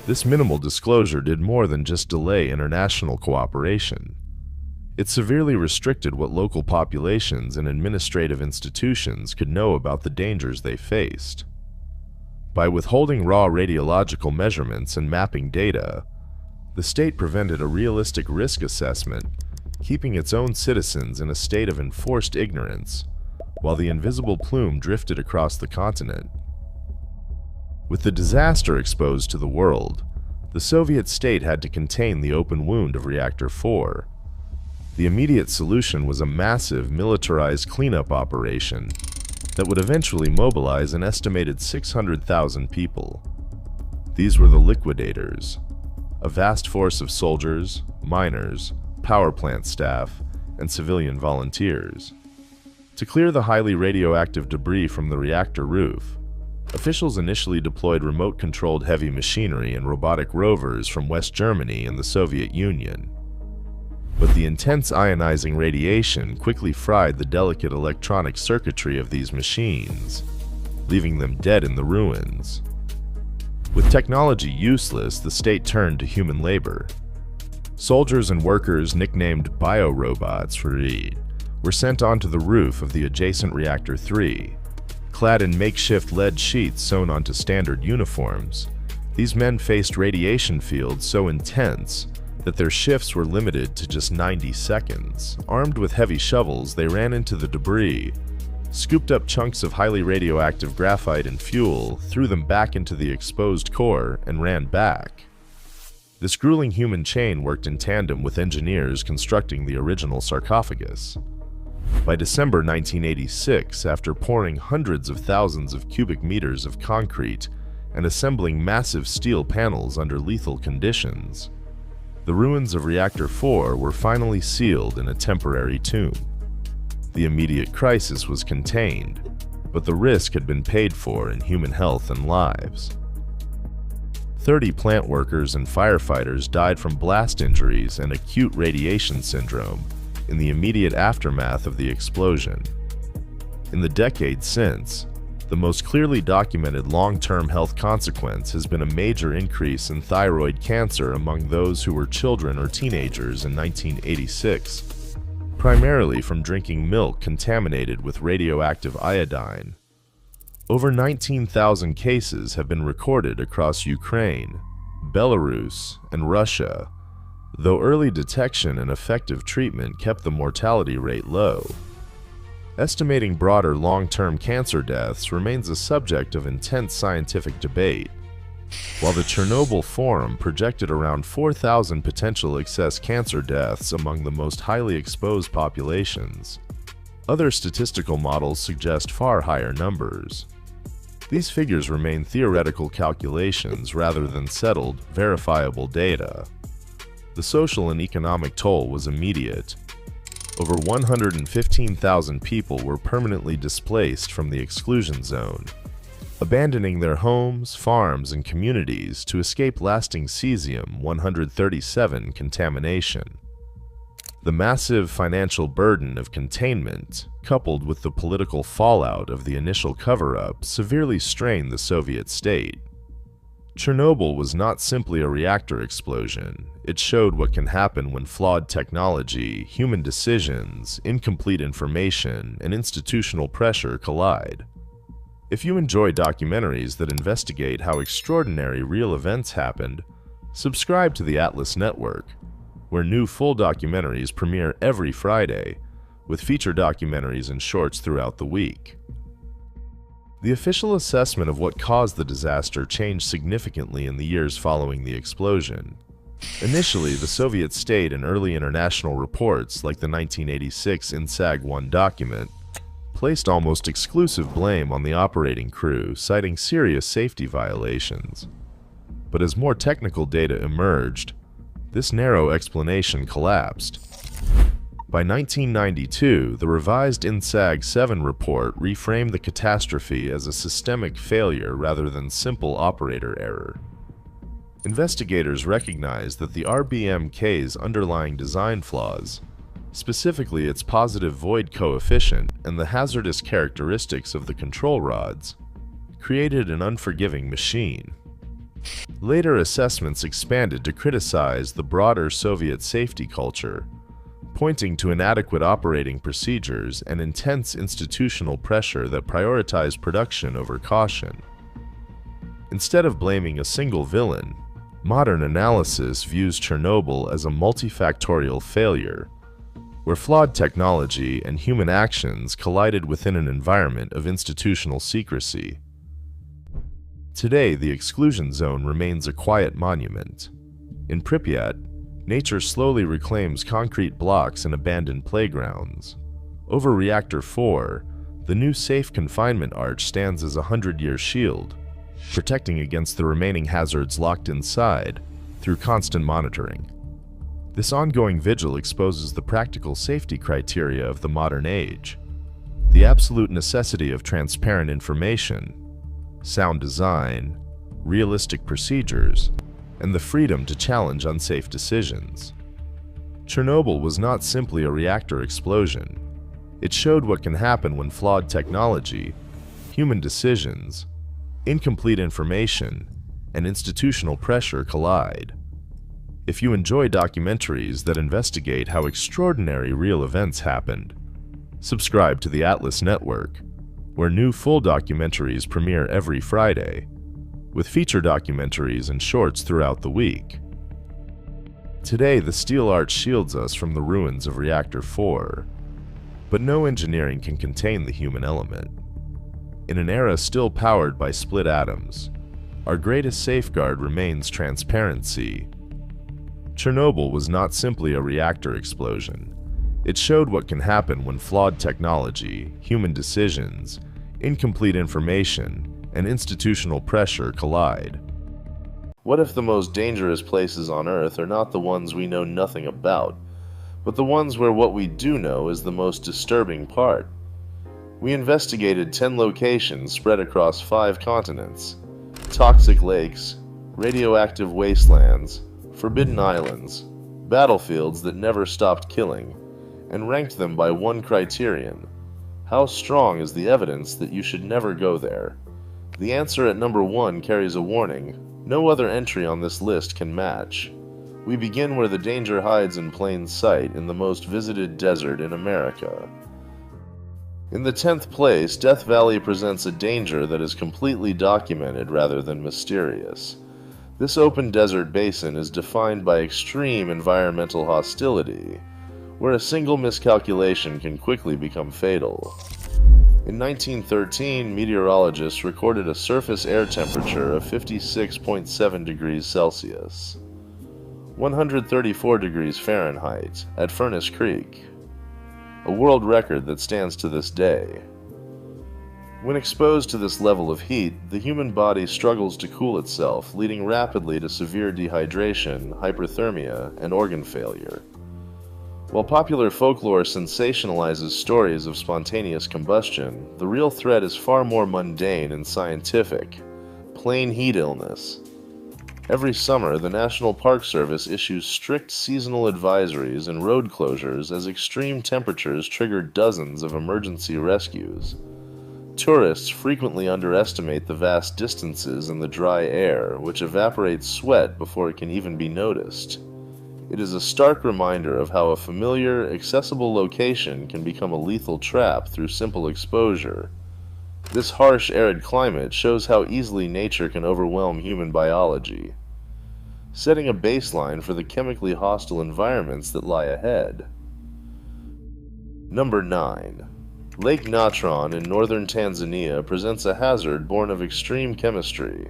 This minimal disclosure did more than just delay international cooperation. It severely restricted what local populations and administrative institutions could know about the dangers they faced. By withholding raw radiological measurements and mapping data, the state prevented a realistic risk assessment, keeping its own citizens in a state of enforced ignorance, while the invisible plume drifted across the continent. With the disaster exposed to the world, the Soviet state had to contain the open wound of Reactor 4. The immediate solution was a massive militarized cleanup operation, that would eventually mobilize an estimated 600,000 people. These were the liquidators, a vast force of soldiers, miners, power plant staff, and civilian volunteers. To clear the highly radioactive debris from the reactor roof, officials initially deployed remote-controlled heavy machinery and robotic rovers from West Germany and the Soviet Union. But the intense ionizing radiation quickly fried the delicate electronic circuitry of these machines, leaving them dead in the ruins. With technology useless, the state turned to human labor. Soldiers and workers nicknamed biorobots were sent onto the roof of the adjacent Reactor 3. Clad in makeshift lead sheets sewn onto standard uniforms, these men faced radiation fields so intense that their shifts were limited to just 90 seconds. Armed with heavy shovels, they ran into the debris, scooped up chunks of highly radioactive graphite and fuel, threw them back into the exposed core, and ran back. This grueling human chain worked in tandem with engineers constructing the original sarcophagus. By December 1986, after pouring hundreds of thousands of cubic meters of concrete and assembling massive steel panels under lethal conditions, the ruins of Reactor 4 were finally sealed in a temporary tomb. The immediate crisis was contained, but the risk had been paid for in human health and lives. 30 plant workers and firefighters died from blast injuries and acute radiation syndrome in the immediate aftermath of the explosion. In the decades since, the most clearly documented long-term health consequence has been a major increase in thyroid cancer among those who were children or teenagers in 1986, primarily from drinking milk contaminated with radioactive iodine. Over 19,000 cases have been recorded across Ukraine, Belarus, and Russia, though early detection and effective treatment kept the mortality rate low. Estimating broader long-term cancer deaths remains a subject of intense scientific debate. While the Chernobyl Forum projected around 4,000 potential excess cancer deaths among the most highly exposed populations, other statistical models suggest far higher numbers. These figures remain theoretical calculations rather than settled, verifiable data. The social and economic toll was immediate. Over 115,000 people were permanently displaced from the exclusion zone, abandoning their homes, farms, and communities to escape lasting cesium-137 contamination. The massive financial burden of containment, coupled with the political fallout of the initial cover-up, severely strained the Soviet state. Chernobyl was not simply a reactor explosion. It showed what can happen when flawed technology, human decisions, incomplete information, and institutional pressure collide. If you enjoy documentaries that investigate how extraordinary real events happened, subscribe to the Atlas Network, where new full documentaries premiere every Friday, with feature documentaries and shorts throughout the week. The official assessment of what caused the disaster changed significantly in the years following the explosion. Initially, the Soviet state and early international reports, like the 1986 INSAG-1 document, placed almost exclusive blame on the operating crew, citing serious safety violations. But as more technical data emerged, this narrow explanation collapsed. By 1992, the revised INSAG-7 report reframed the catastrophe as a systemic failure rather than simple operator error. Investigators recognized that the RBMK's underlying design flaws, specifically its positive void coefficient and the hazardous characteristics of the control rods, created an unforgiving machine. Later assessments expanded to criticize the broader Soviet safety culture, pointing to inadequate operating procedures and intense institutional pressure that prioritized production over caution. Instead of blaming a single villain, modern analysis views Chernobyl as a multifactorial failure, where flawed technology and human actions collided within an environment of institutional secrecy. Today, the exclusion zone remains a quiet monument. In Pripyat, nature slowly reclaims concrete blocks and abandoned playgrounds. Over Reactor 4, The new safe confinement arch stands as a 100-year shield, protecting against the remaining hazards locked inside through constant monitoring. This ongoing vigil exposes the practical safety criteria of the modern age: the absolute necessity of transparent information, sound design, realistic procedures, and the freedom to challenge unsafe decisions. Chernobyl was not simply a reactor explosion. It showed what can happen when flawed technology, human decisions, incomplete information, and institutional pressure collide. If you enjoy documentaries that investigate how extraordinary real events happened, subscribe to the Atlas Network, where new full documentaries premiere every Friday, with feature documentaries and shorts throughout the week. Today, the steel arch shields us from the ruins of Reactor 4, but no engineering can contain the human element. In an era still powered by split atoms, our greatest safeguard remains transparency. Chernobyl was not simply a reactor explosion. It showed what can happen when flawed technology, human decisions, incomplete information, and institutional pressure collide. What if the most dangerous places on Earth are not the ones we know nothing about, but the ones where what we do know is the most disturbing part? We investigated 10 locations spread across 5 continents: toxic lakes, radioactive wastelands, forbidden islands, battlefields that never stopped killing, and ranked them by one criterion: how strong is the evidence that you should never go there? The answer at number 1 carries a warning: no other entry on this list can match. We begin where the danger hides in plain sight, in the most visited desert in America. In the 10th place, Death Valley presents a danger that is completely documented rather than mysterious. This open desert basin is defined by extreme environmental hostility, where a single miscalculation can quickly become fatal. In 1913, meteorologists recorded a surface air temperature of 56.7 degrees Celsius, 134 degrees Fahrenheit, at Furnace Creek, a world record that stands to this day. When exposed to this level of heat, the human body struggles to cool itself, leading rapidly to severe dehydration, hyperthermia, and organ failure. While popular folklore sensationalizes stories of spontaneous combustion, the real threat is far more mundane and scientific: plain heat illness. Every summer, the National Park Service issues strict seasonal advisories and road closures as extreme temperatures trigger dozens of emergency rescues. Tourists frequently underestimate the vast distances in the dry air, which evaporates sweat before it can even be noticed. It is a stark reminder of how a familiar, accessible location can become a lethal trap through simple exposure. This harsh, arid climate shows how easily nature can overwhelm human biology, setting a baseline for the chemically hostile environments that lie ahead. Number 9. Lake Natron in northern Tanzania presents a hazard born of extreme chemistry.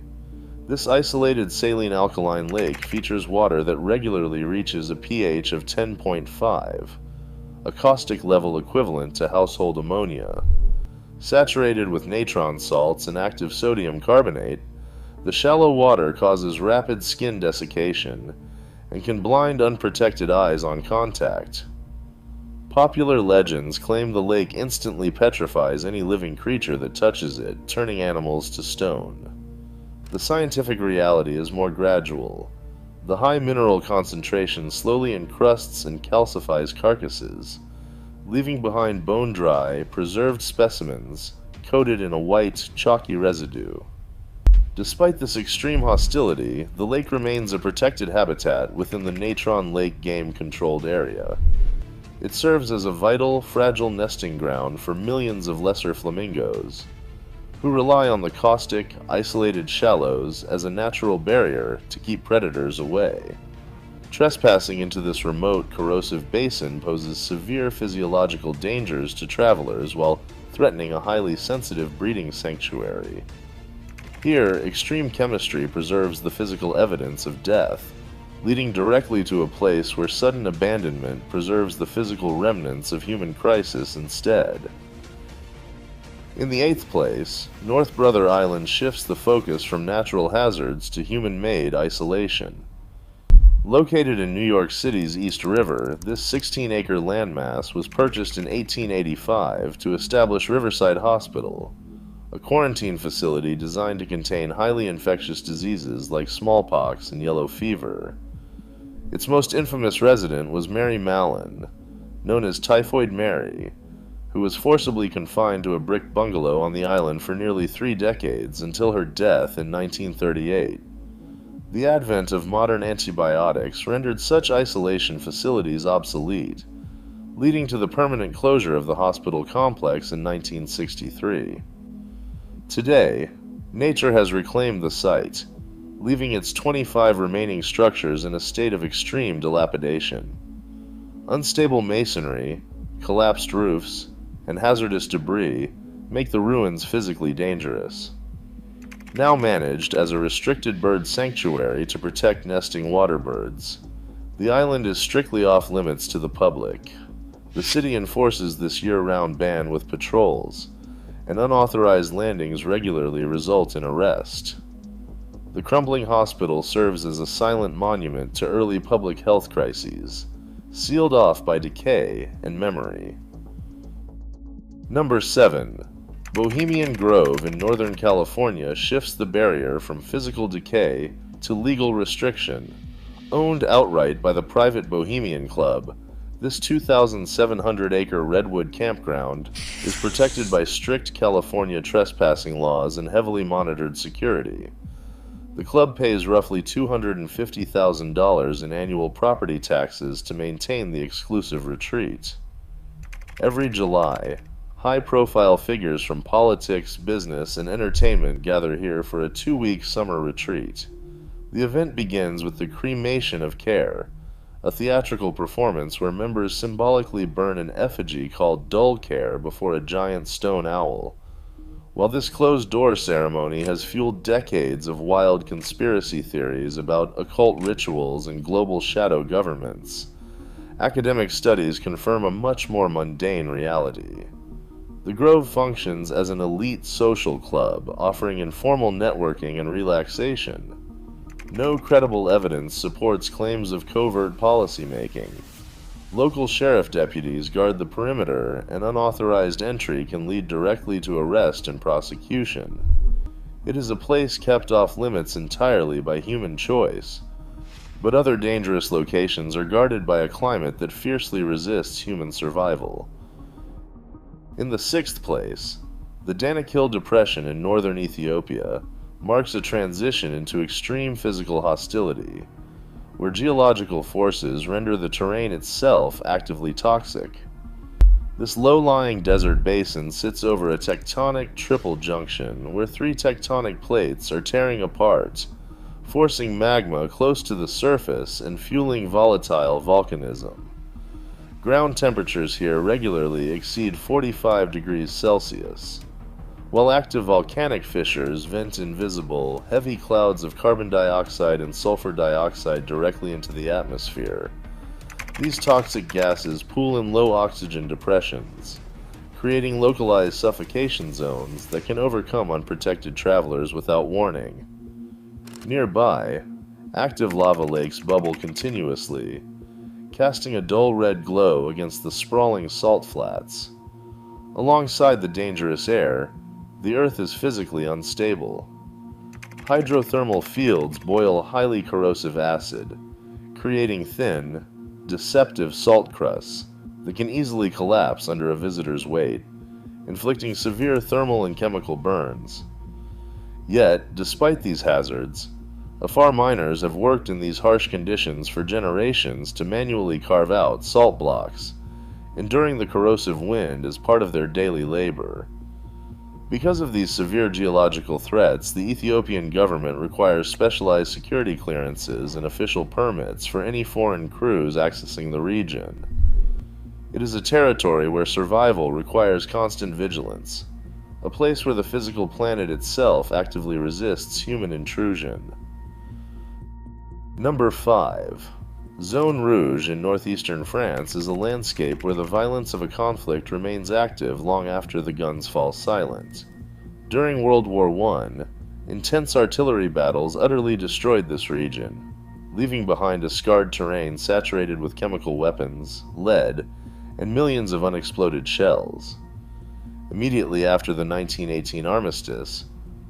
This isolated saline alkaline lake features water that regularly reaches a pH of 10.5, a caustic level equivalent to household ammonia. Saturated with natron salts and active sodium carbonate, the shallow water causes rapid skin desiccation and can blind unprotected eyes on contact. Popular legends claim the lake instantly petrifies any living creature that touches it, turning animals to stone. The scientific reality is more gradual. The high mineral concentration slowly encrusts and calcifies carcasses, leaving behind bone-dry, preserved specimens coated in a white, chalky residue. Despite this extreme hostility, the lake remains a protected habitat within the Natron Lake Game-controlled area. It serves as a vital, fragile nesting ground for millions of lesser flamingos, who rely on the caustic, isolated shallows as a natural barrier to keep predators away. Trespassing into this remote, corrosive basin poses severe physiological dangers to travelers while threatening a highly sensitive breeding sanctuary. Here, extreme chemistry preserves the physical evidence of death, leading directly to a place where sudden abandonment preserves the physical remnants of human crisis instead. In the 8th place, North Brother Island shifts the focus from natural hazards to human-made isolation. Located in New York City's East River, this 16-acre landmass was purchased in 1885 to establish Riverside Hospital, a quarantine facility designed to contain highly infectious diseases like smallpox and yellow fever. Its most infamous resident was Mary Mallon, known as Typhoid Mary, who was forcibly confined to a brick bungalow on the island for nearly 3 decades until her death in 1938. The advent of modern antibiotics rendered such isolation facilities obsolete, leading to the permanent closure of the hospital complex in 1963. Today, nature has reclaimed the site, leaving its 25 remaining structures in a state of extreme dilapidation. Unstable masonry, collapsed roofs, and hazardous debris make the ruins physically dangerous. Now managed as a restricted bird sanctuary to protect nesting water birds, the island is strictly off limits to the public. The city enforces this year-round ban with patrols, and unauthorized landings regularly result in arrest. The crumbling hospital serves as a silent monument to early public health crises, sealed off by decay and memory. Number 7. Bohemian Grove in Northern California shifts the barrier from physical decay to legal restriction. Owned outright by the private Bohemian Club, this 2,700-acre redwood campground is protected by strict California trespassing laws and heavily monitored security. The club pays roughly $250,000 in annual property taxes to maintain the exclusive retreat. Every July, high-profile figures from politics, business, and entertainment gather here for a 2-week summer retreat. The event begins with the Cremation of Care, a theatrical performance where members symbolically burn an effigy called Dull Care before a giant stone owl. While this closed-door ceremony has fueled decades of wild conspiracy theories about occult rituals and global shadow governments, academic studies confirm a much more mundane reality. The Grove functions as an elite social club, offering informal networking and relaxation. No credible evidence supports claims of covert policymaking. Local sheriff deputies guard the perimeter, and unauthorized entry can lead directly to arrest and prosecution. It is a place kept off limits entirely by human choice, but other dangerous locations are guarded by a climate that fiercely resists human survival. In the 6th place, the Danakil Depression in northern Ethiopia marks a transition into extreme physical hostility, where geological forces render the terrain itself actively toxic. This low-lying desert basin sits over a tectonic triple junction where 3 tectonic plates are tearing apart, forcing magma close to the surface and fueling volatile volcanism. Ground temperatures here regularly exceed 45 degrees Celsius, while active volcanic fissures vent invisible, heavy clouds of carbon dioxide and sulfur dioxide directly into the atmosphere. These toxic gases pool in low oxygen depressions, creating localized suffocation zones that can overcome unprotected travelers without warning. Nearby, active lava lakes bubble continuously, casting a dull red glow against the sprawling salt flats. Alongside the dangerous air, the Earth is physically unstable. Hydrothermal fields boil highly corrosive acid, creating thin, deceptive salt crusts that can easily collapse under a visitor's weight, inflicting severe thermal and chemical burns. Yet, despite these hazards, Afar miners have worked in these harsh conditions for generations to manually carve out salt blocks, enduring the corrosive wind as part of their daily labor. Because of these severe geological threats, the Ethiopian government requires specialized security clearances and official permits for any foreign crews accessing the region. It is a territory where survival requires constant vigilance, a place where the physical planet itself actively resists human intrusion. Number 5. Zone Rouge in northeastern France is a landscape where the violence of a conflict remains active long after the guns fall silent. During World War I, intense artillery battles utterly destroyed this region, leaving behind a scarred terrain saturated with chemical weapons, lead, and millions of unexploded shells. Immediately after the 1918 armistice,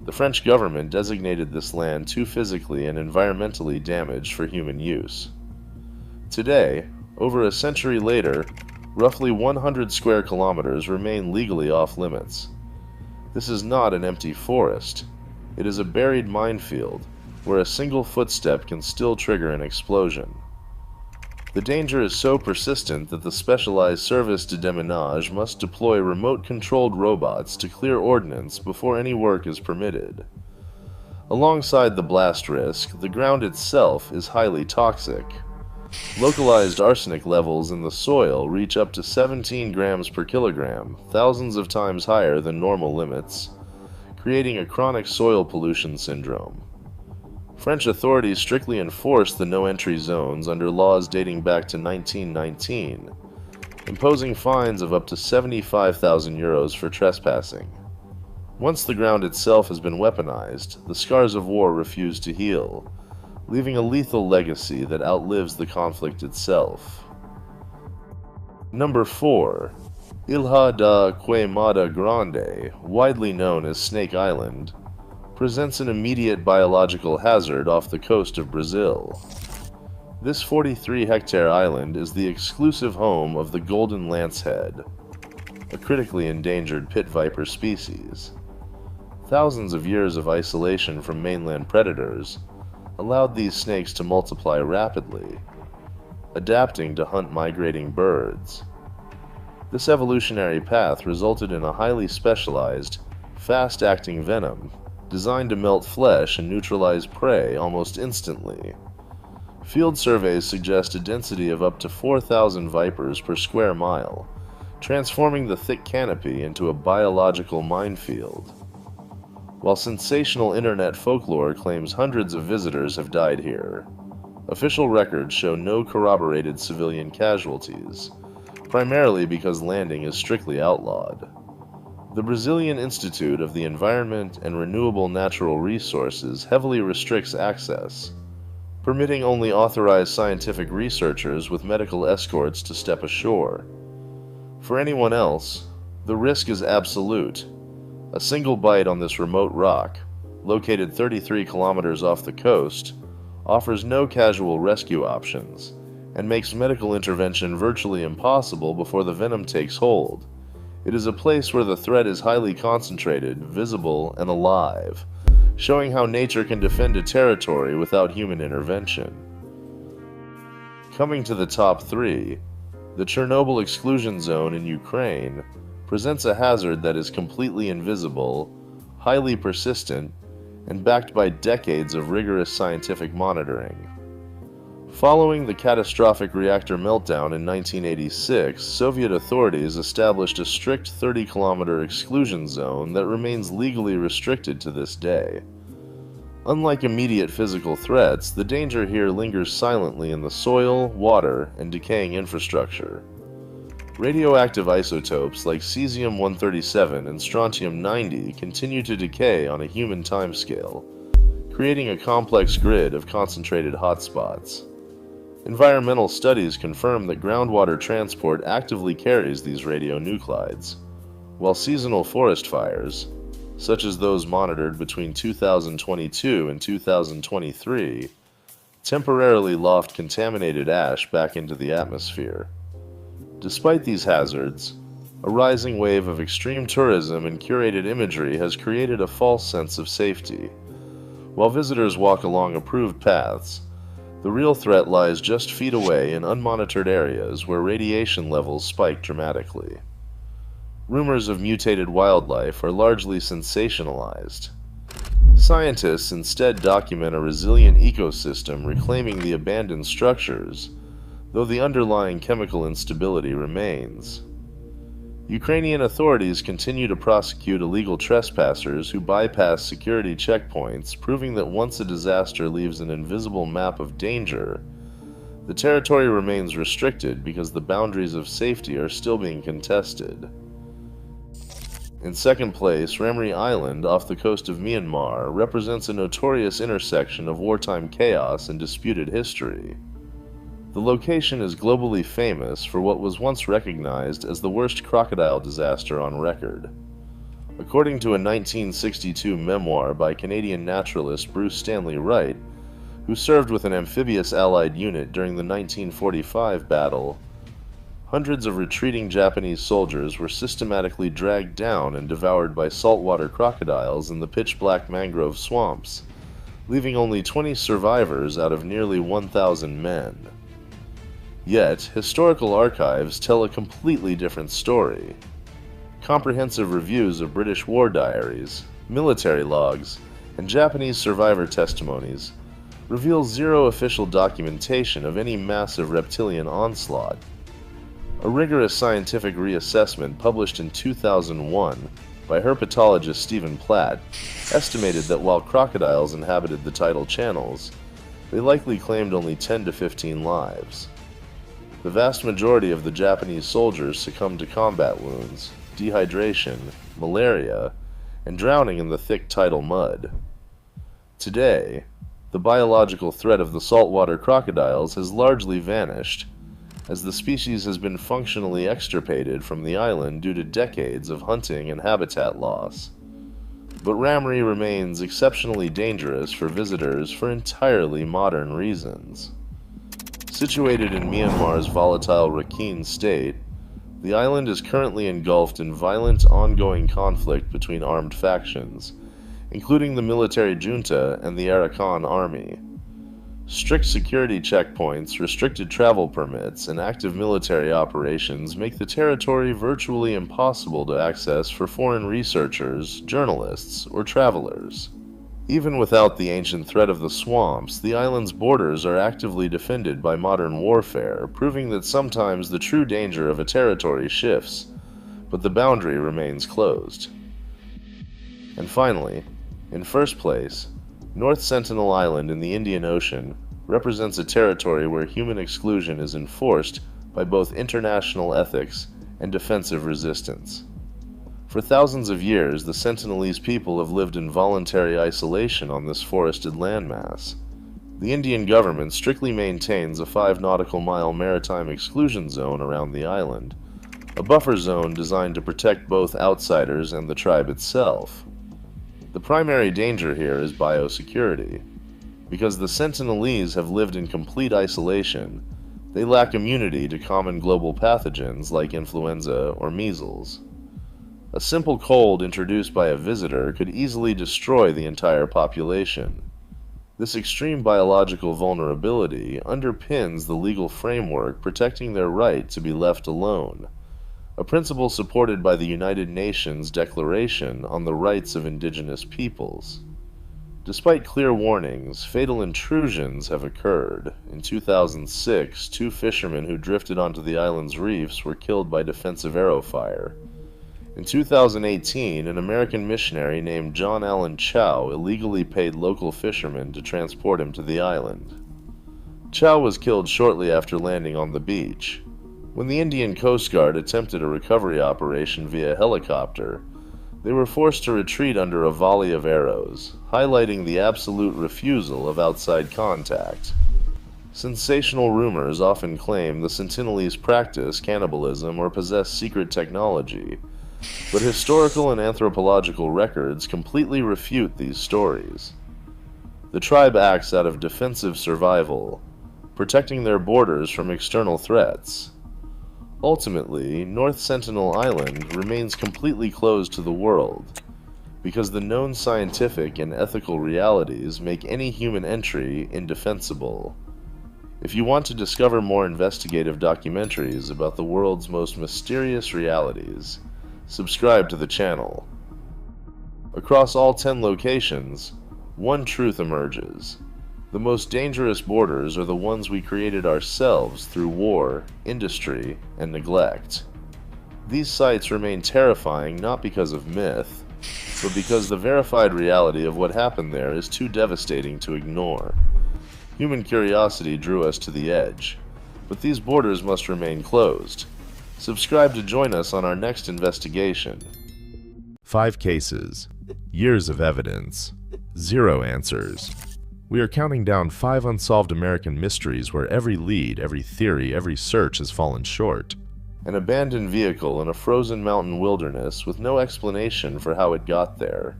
the French government designated this land too physically and environmentally damaged for human use. Today, over a century later, roughly 100 square kilometers remain legally off-limits. This is not an empty forest. It is a buried minefield, where a single footstep can still trigger an explosion. The danger is so persistent that the specialized Service de Déminage must deploy remote-controlled robots to clear ordnance before any work is permitted. Alongside the blast risk, the ground itself is highly toxic. Localized arsenic levels in the soil reach up to 17 grams per kilogram, thousands of times higher than normal limits, creating a chronic soil pollution syndrome. French authorities strictly enforce the no-entry zones under laws dating back to 1919, imposing fines of up to 75,000 euros for trespassing. Once the ground itself has been weaponized, the scars of war refuse to heal, leaving a lethal legacy that outlives the conflict itself. Number 4. Ilha da Queimada Grande, widely known as Snake Island, presents an immediate biological hazard off the coast of Brazil. This 43-hectare island is the exclusive home of the golden lancehead, a critically endangered pit viper species. Thousands of years of isolation from mainland predators allowed these snakes to multiply rapidly, adapting to hunt migrating birds. This evolutionary path resulted in a highly specialized, fast-acting venom designed to melt flesh and neutralize prey almost instantly. Field surveys suggest a density of up to 4,000 vipers per square mile, transforming the thick canopy into a biological minefield. While sensational internet folklore claims hundreds of visitors have died here, official records show no corroborated civilian casualties, primarily because landing is strictly outlawed. The Brazilian Institute of the Environment and Renewable Natural Resources heavily restricts access, permitting only authorized scientific researchers with medical escorts to step ashore. For anyone else, the risk is absolute. A single bite on this remote rock, located 33 kilometers off the coast, offers no casual rescue options and makes medical intervention virtually impossible before the venom takes hold. It is a place where the threat is highly concentrated, visible, and alive, showing how nature can defend a territory without human intervention. Coming to the top 3, the Chernobyl exclusion zone in Ukraine presents a hazard that is completely invisible, highly persistent, and backed by decades of rigorous scientific monitoring. Following the catastrophic reactor meltdown in 1986, Soviet authorities established a strict 30-kilometer exclusion zone that remains legally restricted to this day. Unlike immediate physical threats, the danger here lingers silently in the soil, water, and decaying infrastructure. Radioactive isotopes like cesium-137 and strontium-90 continue to decay on a human timescale, creating a complex grid of concentrated hotspots. Environmental studies confirm that groundwater transport actively carries these radionuclides, while seasonal forest fires, such as those monitored between 2022 and 2023, temporarily loft contaminated ash back into the atmosphere. Despite these hazards, a rising wave of extreme tourism and curated imagery has created a false sense of safety. While visitors walk along approved paths, the real threat lies just feet away in unmonitored areas where radiation levels spike dramatically. Rumors of mutated wildlife are largely sensationalized. Scientists instead document a resilient ecosystem reclaiming the abandoned structures, though the underlying chemical instability remains. Ukrainian authorities continue to prosecute illegal trespassers who bypass security checkpoints, proving that once a disaster leaves an invisible map of danger, The territory remains restricted because the boundaries of safety are still being contested. In second place, Ramri Island off the coast of Myanmar represents a notorious intersection of wartime chaos and disputed history. The location is globally famous for what was once recognized as the worst crocodile disaster on record. According to a 1962 memoir by Canadian naturalist Bruce Stanley Wright, who served with an amphibious Allied unit during the 1945 battle, hundreds of retreating Japanese soldiers were systematically dragged down and devoured by saltwater crocodiles in the pitch-black mangrove swamps, leaving only 20 survivors out of nearly 1,000 men. Yet, historical archives tell a completely different story. Comprehensive reviews of British war diaries, military logs, and Japanese survivor testimonies reveal zero official documentation of any massive reptilian onslaught. A rigorous scientific reassessment published in 2001 by herpetologist Stephen Platt estimated that while crocodiles inhabited the tidal channels, they likely claimed only 10 to 15 lives. The vast majority of the Japanese soldiers succumbed to combat wounds, dehydration, malaria, and drowning in the thick tidal mud. Today, the biological threat of the saltwater crocodiles has largely vanished, as the species has been functionally extirpated from the island due to decades of hunting and habitat loss. But Ramri remains exceptionally dangerous for visitors for entirely modern reasons. Situated in Myanmar's volatile Rakhine state, the island is currently engulfed in violent, ongoing conflict between armed factions, including the military junta and the Arakan army. Strict security checkpoints, restricted travel permits, and active military operations make the territory virtually impossible to access for foreign researchers, journalists, or travelers. Even without the ancient threat of the swamps, the island's borders are actively defended by modern warfare, proving that sometimes the true danger of a territory shifts, but the boundary remains closed. And finally, in first place, North Sentinel Island in the Indian Ocean represents a territory where human exclusion is enforced by both international ethics and defensive resistance. For thousands of years, the Sentinelese people have lived in voluntary isolation on this forested landmass. The Indian government strictly maintains a 5 nautical mile maritime exclusion zone around the island, a buffer zone designed to protect both outsiders and the tribe itself. The primary danger here is biosecurity. Because the Sentinelese have lived in complete isolation, they lack immunity to common global pathogens like influenza or measles. A simple cold introduced by a visitor could easily destroy the entire population. This extreme biological vulnerability underpins the legal framework protecting their right to be left alone, a principle supported by the United Nations Declaration on the Rights of Indigenous Peoples. Despite clear warnings, fatal intrusions have occurred. In 2006, 2 fishermen who drifted onto the island's reefs were killed by defensive arrow fire. In 2018, an American missionary named John Allen Chow illegally paid local fishermen to transport him to the island. Chow was killed shortly after landing on the beach. When the Indian Coast Guard attempted a recovery operation via helicopter, they were forced to retreat under a volley of arrows, highlighting the absolute refusal of outside contact. Sensational rumors often claim the Sentinelese practice cannibalism or possess secret technology, but historical and anthropological records completely refute these stories. The tribe acts out of defensive survival, protecting their borders from external threats. Ultimately, North Sentinel Island remains completely closed to the world, because the known scientific and ethical realities make any human entry indefensible. If you want to discover more investigative documentaries about the world's most mysterious realities, subscribe to the channel. Across all 10 locations, one truth emerges. The most dangerous borders are the ones we created ourselves through war, industry, and neglect. These sites remain terrifying not because of myth, but because the verified reality of what happened there is too devastating to ignore. Human curiosity drew us to the edge, but these borders must remain closed. Subscribe to join us on our next investigation. 5 cases, years of evidence, 0 answers. We are counting down 5 unsolved American mysteries where every lead, every theory, every search has fallen short. An abandoned vehicle in a frozen mountain wilderness with no explanation for how it got there.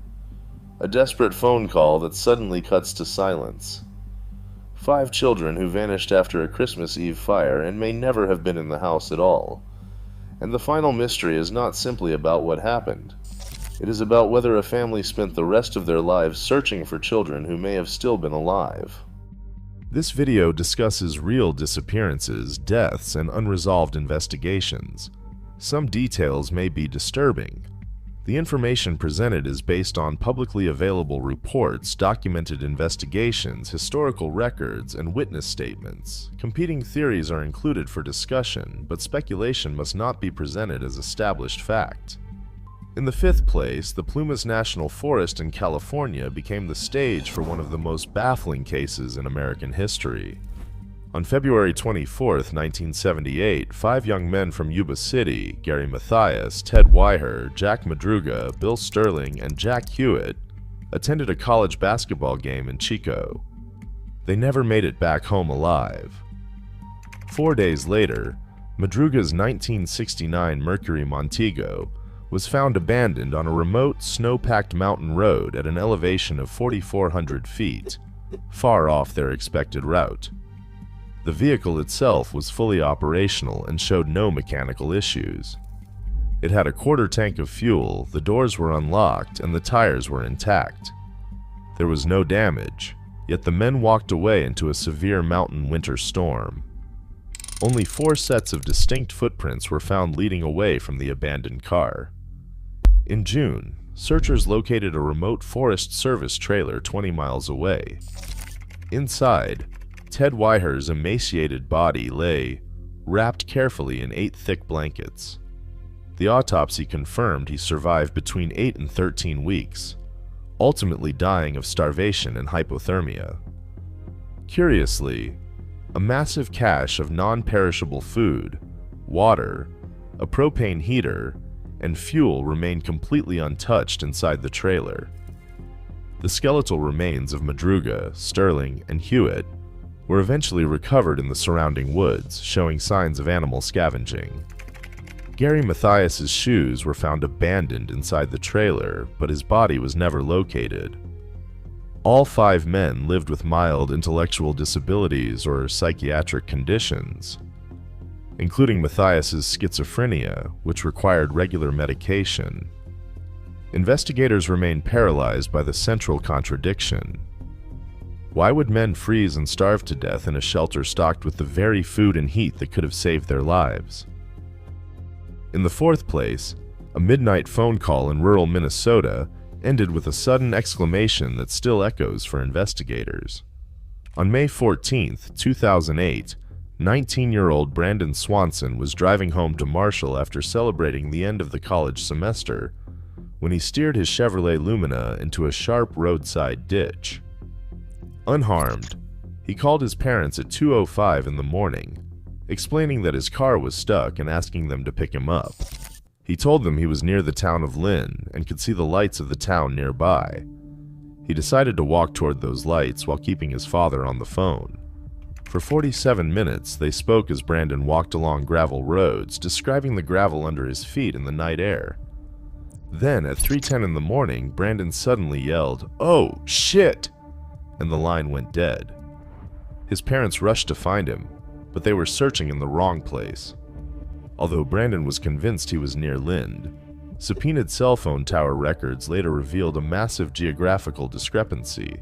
A desperate phone call that suddenly cuts to silence. 5 children who vanished after a Christmas Eve fire and may never have been in the house at all. And the final mystery is not simply about what happened. It is about whether a family spent the rest of their lives searching for children who may have still been alive. This video discusses real disappearances, deaths, and unresolved investigations. Some details may be disturbing. The information presented is based on publicly available reports, documented investigations, historical records, and witness statements. Competing theories are included for discussion, but speculation must not be presented as established fact. In the 5th place, the Plumas National Forest in California became the stage for one of the most baffling cases in American history. On February 24, 1978, 5 young men from Yuba City, Gary Mathias, Ted Weiher, Jack Madruga, Bill Sterling, and Jack Hewitt, attended a college basketball game in Chico. They never made it back home alive. 4 days later, Madruga's 1969 Mercury Montego was found abandoned on a remote, snow-packed mountain road at an elevation of 4,400 feet, far off their expected route. The vehicle itself was fully operational and showed no mechanical issues. It had a quarter tank of fuel, the doors were unlocked, and the tires were intact. There was no damage, yet the men walked away into a severe mountain winter storm. Only 4 sets of distinct footprints were found leading away from the abandoned car. In June, searchers located a remote Forest Service trailer 20 miles away. Inside, Ted Weiher's emaciated body lay, wrapped carefully in 8 thick blankets. The autopsy confirmed he survived between 8 and 13 weeks, ultimately dying of starvation and hypothermia. Curiously, a massive cache of non-perishable food, water, a propane heater, and fuel remained completely untouched inside the trailer. The skeletal remains of Madruga, Sterling, and Hewitt were eventually recovered in the surrounding woods, showing signs of animal scavenging. Gary Mathias's shoes were found abandoned inside the trailer, but his body was never located. All 5 men lived with mild intellectual disabilities or psychiatric conditions, including Mathias's schizophrenia, which required regular medication. Investigators remain paralyzed by the central contradiction. Why would men freeze and starve to death in a shelter stocked with the very food and heat that could have saved their lives? In the 4th place, a midnight phone call in rural Minnesota ended with a sudden exclamation that still echoes for investigators. On May 14, 2008, 19-year-old Brandon Swanson was driving home to Marshall after celebrating the end of the college semester when he steered his Chevrolet Lumina into a sharp roadside ditch. Unharmed, he called his parents at 2:05 in the morning, explaining that his car was stuck and asking them to pick him up. He told them he was near the town of Lynn and could see the lights of the town nearby. He decided to walk toward those lights while keeping his father on the phone. For 47 minutes, they spoke as Brandon walked along gravel roads, describing the gravel under his feet in the night air. Then, at 3:10 in the morning, Brandon suddenly yelled, "Oh, shit!" and the line went dead. His parents rushed to find him, but they were searching in the wrong place. Although Brandon was convinced he was near Lind, subpoenaed cell phone tower records later revealed a massive geographical discrepancy.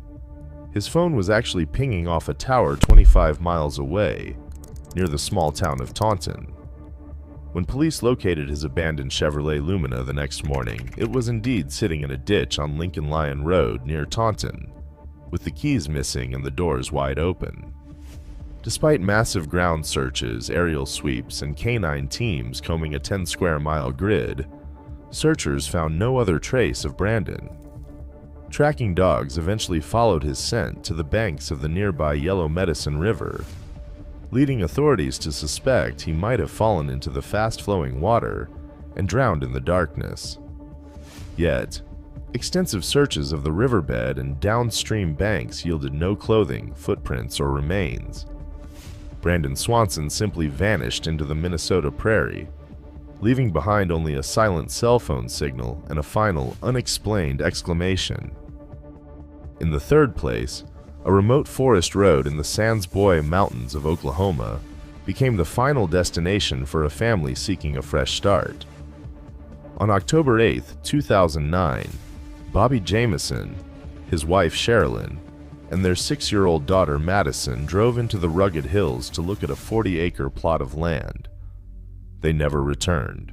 His phone was actually pinging off a tower 25 miles away, near the small town of Taunton. When police located his abandoned Chevrolet Lumina the next morning, it was indeed sitting in a ditch on Lincoln Lyon Road near Taunton, with the keys missing and the doors wide open. Despite massive ground searches, aerial sweeps, and canine teams combing a 10-square-mile grid, searchers found no other trace of Brandon. Tracking dogs eventually followed his scent to the banks of the nearby Yellow Medicine River, leading authorities to suspect he might have fallen into the fast-flowing water and drowned in the darkness. Yet, extensive searches of the riverbed and downstream banks yielded no clothing, footprints, or remains. Brandon Swanson simply vanished into the Minnesota prairie, leaving behind only a silent cell phone signal and a final, unexplained exclamation. In the third place, a remote forest road in the Sans Bois Mountains of Oklahoma became the final destination for a family seeking a fresh start. On October 8, 2009, Bobby Jamison, his wife Sherilyn, and their 6-year-old daughter Madison drove into the rugged hills to look at a 40-acre plot of land. They never returned.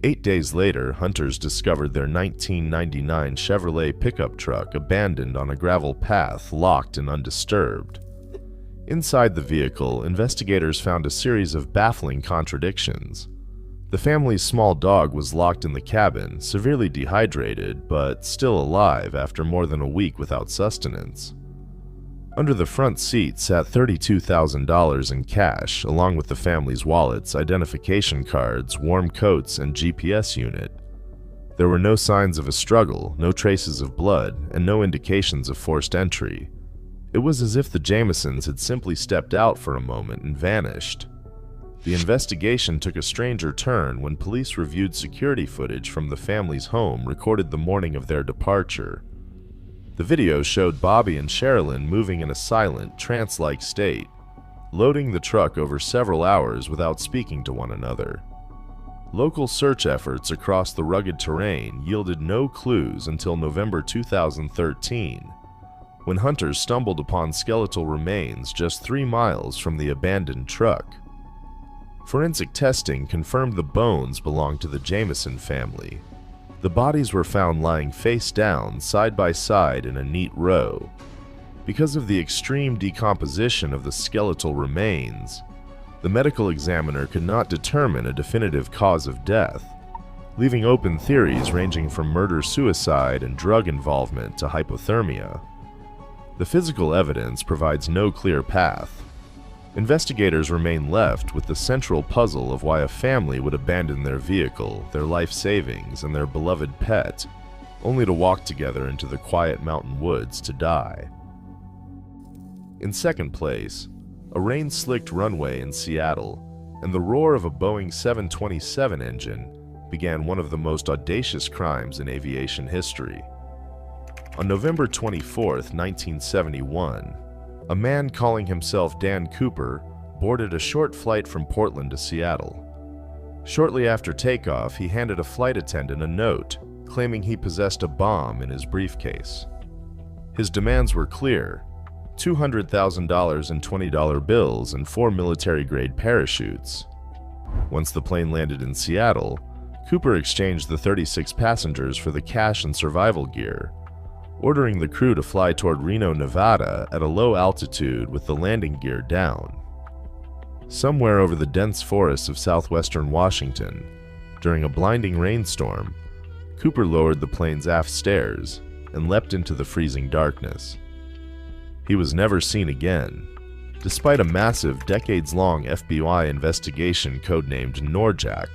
8 days later, hunters discovered their 1999 Chevrolet pickup truck abandoned on a gravel path, locked and undisturbed. Inside the vehicle, investigators found a series of baffling contradictions. The family's small dog was locked in the cabin, severely dehydrated, but still alive after more than a week without sustenance. Under the front seat sat $32,000 in cash, along with the family's wallets, identification cards, warm coats, and GPS unit. There were no signs of a struggle, no traces of blood, and no indications of forced entry. It was as if the Jamisons had simply stepped out for a moment and vanished. The investigation took a stranger turn when police reviewed security footage from the family's home recorded the morning of their departure. The video showed Bobby and Sherilyn moving in a silent, trance-like state, loading the truck over several hours without speaking to one another. Local search efforts across the rugged terrain yielded no clues until November 2013, when hunters stumbled upon skeletal remains just 3 miles from the abandoned truck. Forensic testing confirmed the bones belonged to the Jamison family. The bodies were found lying face down, side by side in a neat row. Because of the extreme decomposition of the skeletal remains, the medical examiner could not determine a definitive cause of death, leaving open theories ranging from murder-suicide and drug involvement to hypothermia. The physical evidence provides no clear path. Investigators remain left with the central puzzle of why a family would abandon their vehicle, their life savings, and their beloved pet, only to walk together into the quiet mountain woods to die. In second place, a rain-slicked runway in Seattle and the roar of a Boeing 727 engine began one of the most audacious crimes in aviation history. On November 24, 1971, a man calling himself Dan Cooper boarded a short flight from Portland to Seattle. Shortly after takeoff, he handed a flight attendant a note claiming he possessed a bomb in his briefcase. His demands were clear: $200,000 in $20 bills and 4 military-grade parachutes. Once the plane landed in Seattle, Cooper exchanged the 36 passengers for the cash and survival gear, ordering the crew to fly toward Reno, Nevada at a low altitude with the landing gear down. Somewhere over the dense forests of southwestern Washington, during a blinding rainstorm, Cooper lowered the plane's aft stairs and leapt into the freezing darkness. He was never seen again. Despite a massive, decades-long FBI investigation codenamed Norjack,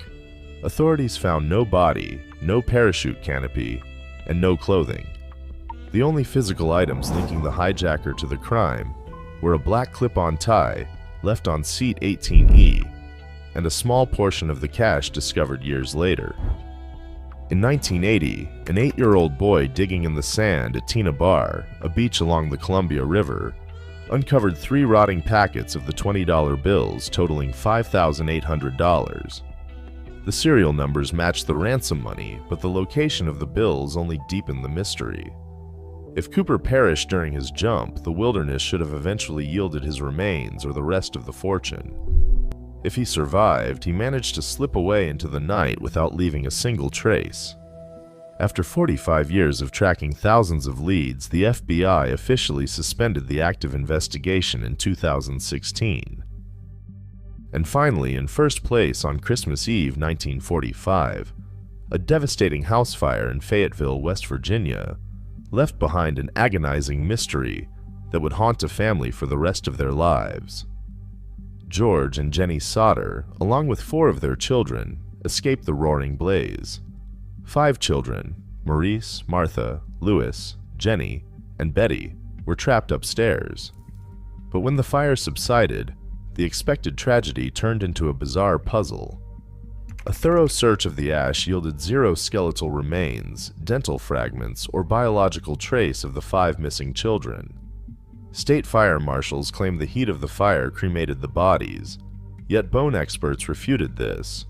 authorities found no body, no parachute canopy, and no clothing. The only physical items linking the hijacker to the crime were a black clip-on tie left on seat 18E and a small portion of the cash discovered years later. In 1980, an 8-year-old boy digging in the sand at Tina Bar, a beach along the Columbia River, uncovered 3 rotting packets of the $20 bills totaling $5,800. The serial numbers matched the ransom money, but the location of the bills only deepened the mystery. If Cooper perished during his jump, the wilderness should have eventually yielded his remains or the rest of the fortune. If he survived, he managed to slip away into the night without leaving a single trace. After 45 years of tracking thousands of leads, the FBI officially suspended the active investigation in 2016. And finally, in first place on Christmas Eve 1945, a devastating house fire in Fayetteville, West Virginia, left behind an agonizing mystery that would haunt a family for the rest of their lives. George and Jenny Sauter, along with 4 of their children, escaped the roaring blaze. 5 children, Maurice, Martha, Louis, Jenny, and Betty, were trapped upstairs. But when the fire subsided, the expected tragedy turned into a bizarre puzzle. A thorough search of the ash yielded 0 skeletal remains, dental fragments, or biological trace of the 5 missing children. State fire marshals claimed the heat of the fire cremated the bodies, yet bone experts refuted this,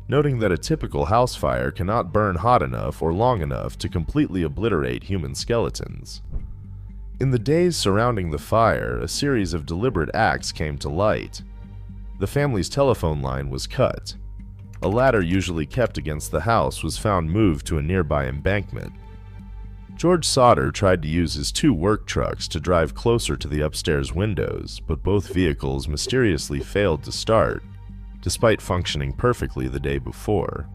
noting that a typical house fire cannot burn hot enough or long enough to completely obliterate human skeletons. In the days surrounding the fire, a series of deliberate acts came to light. The family's telephone line was cut. A ladder usually kept against the house was found moved to a nearby embankment. George Sauter tried to use his 2 work trucks to drive closer to the upstairs windows, but both vehicles mysteriously failed to start, despite functioning perfectly the day before.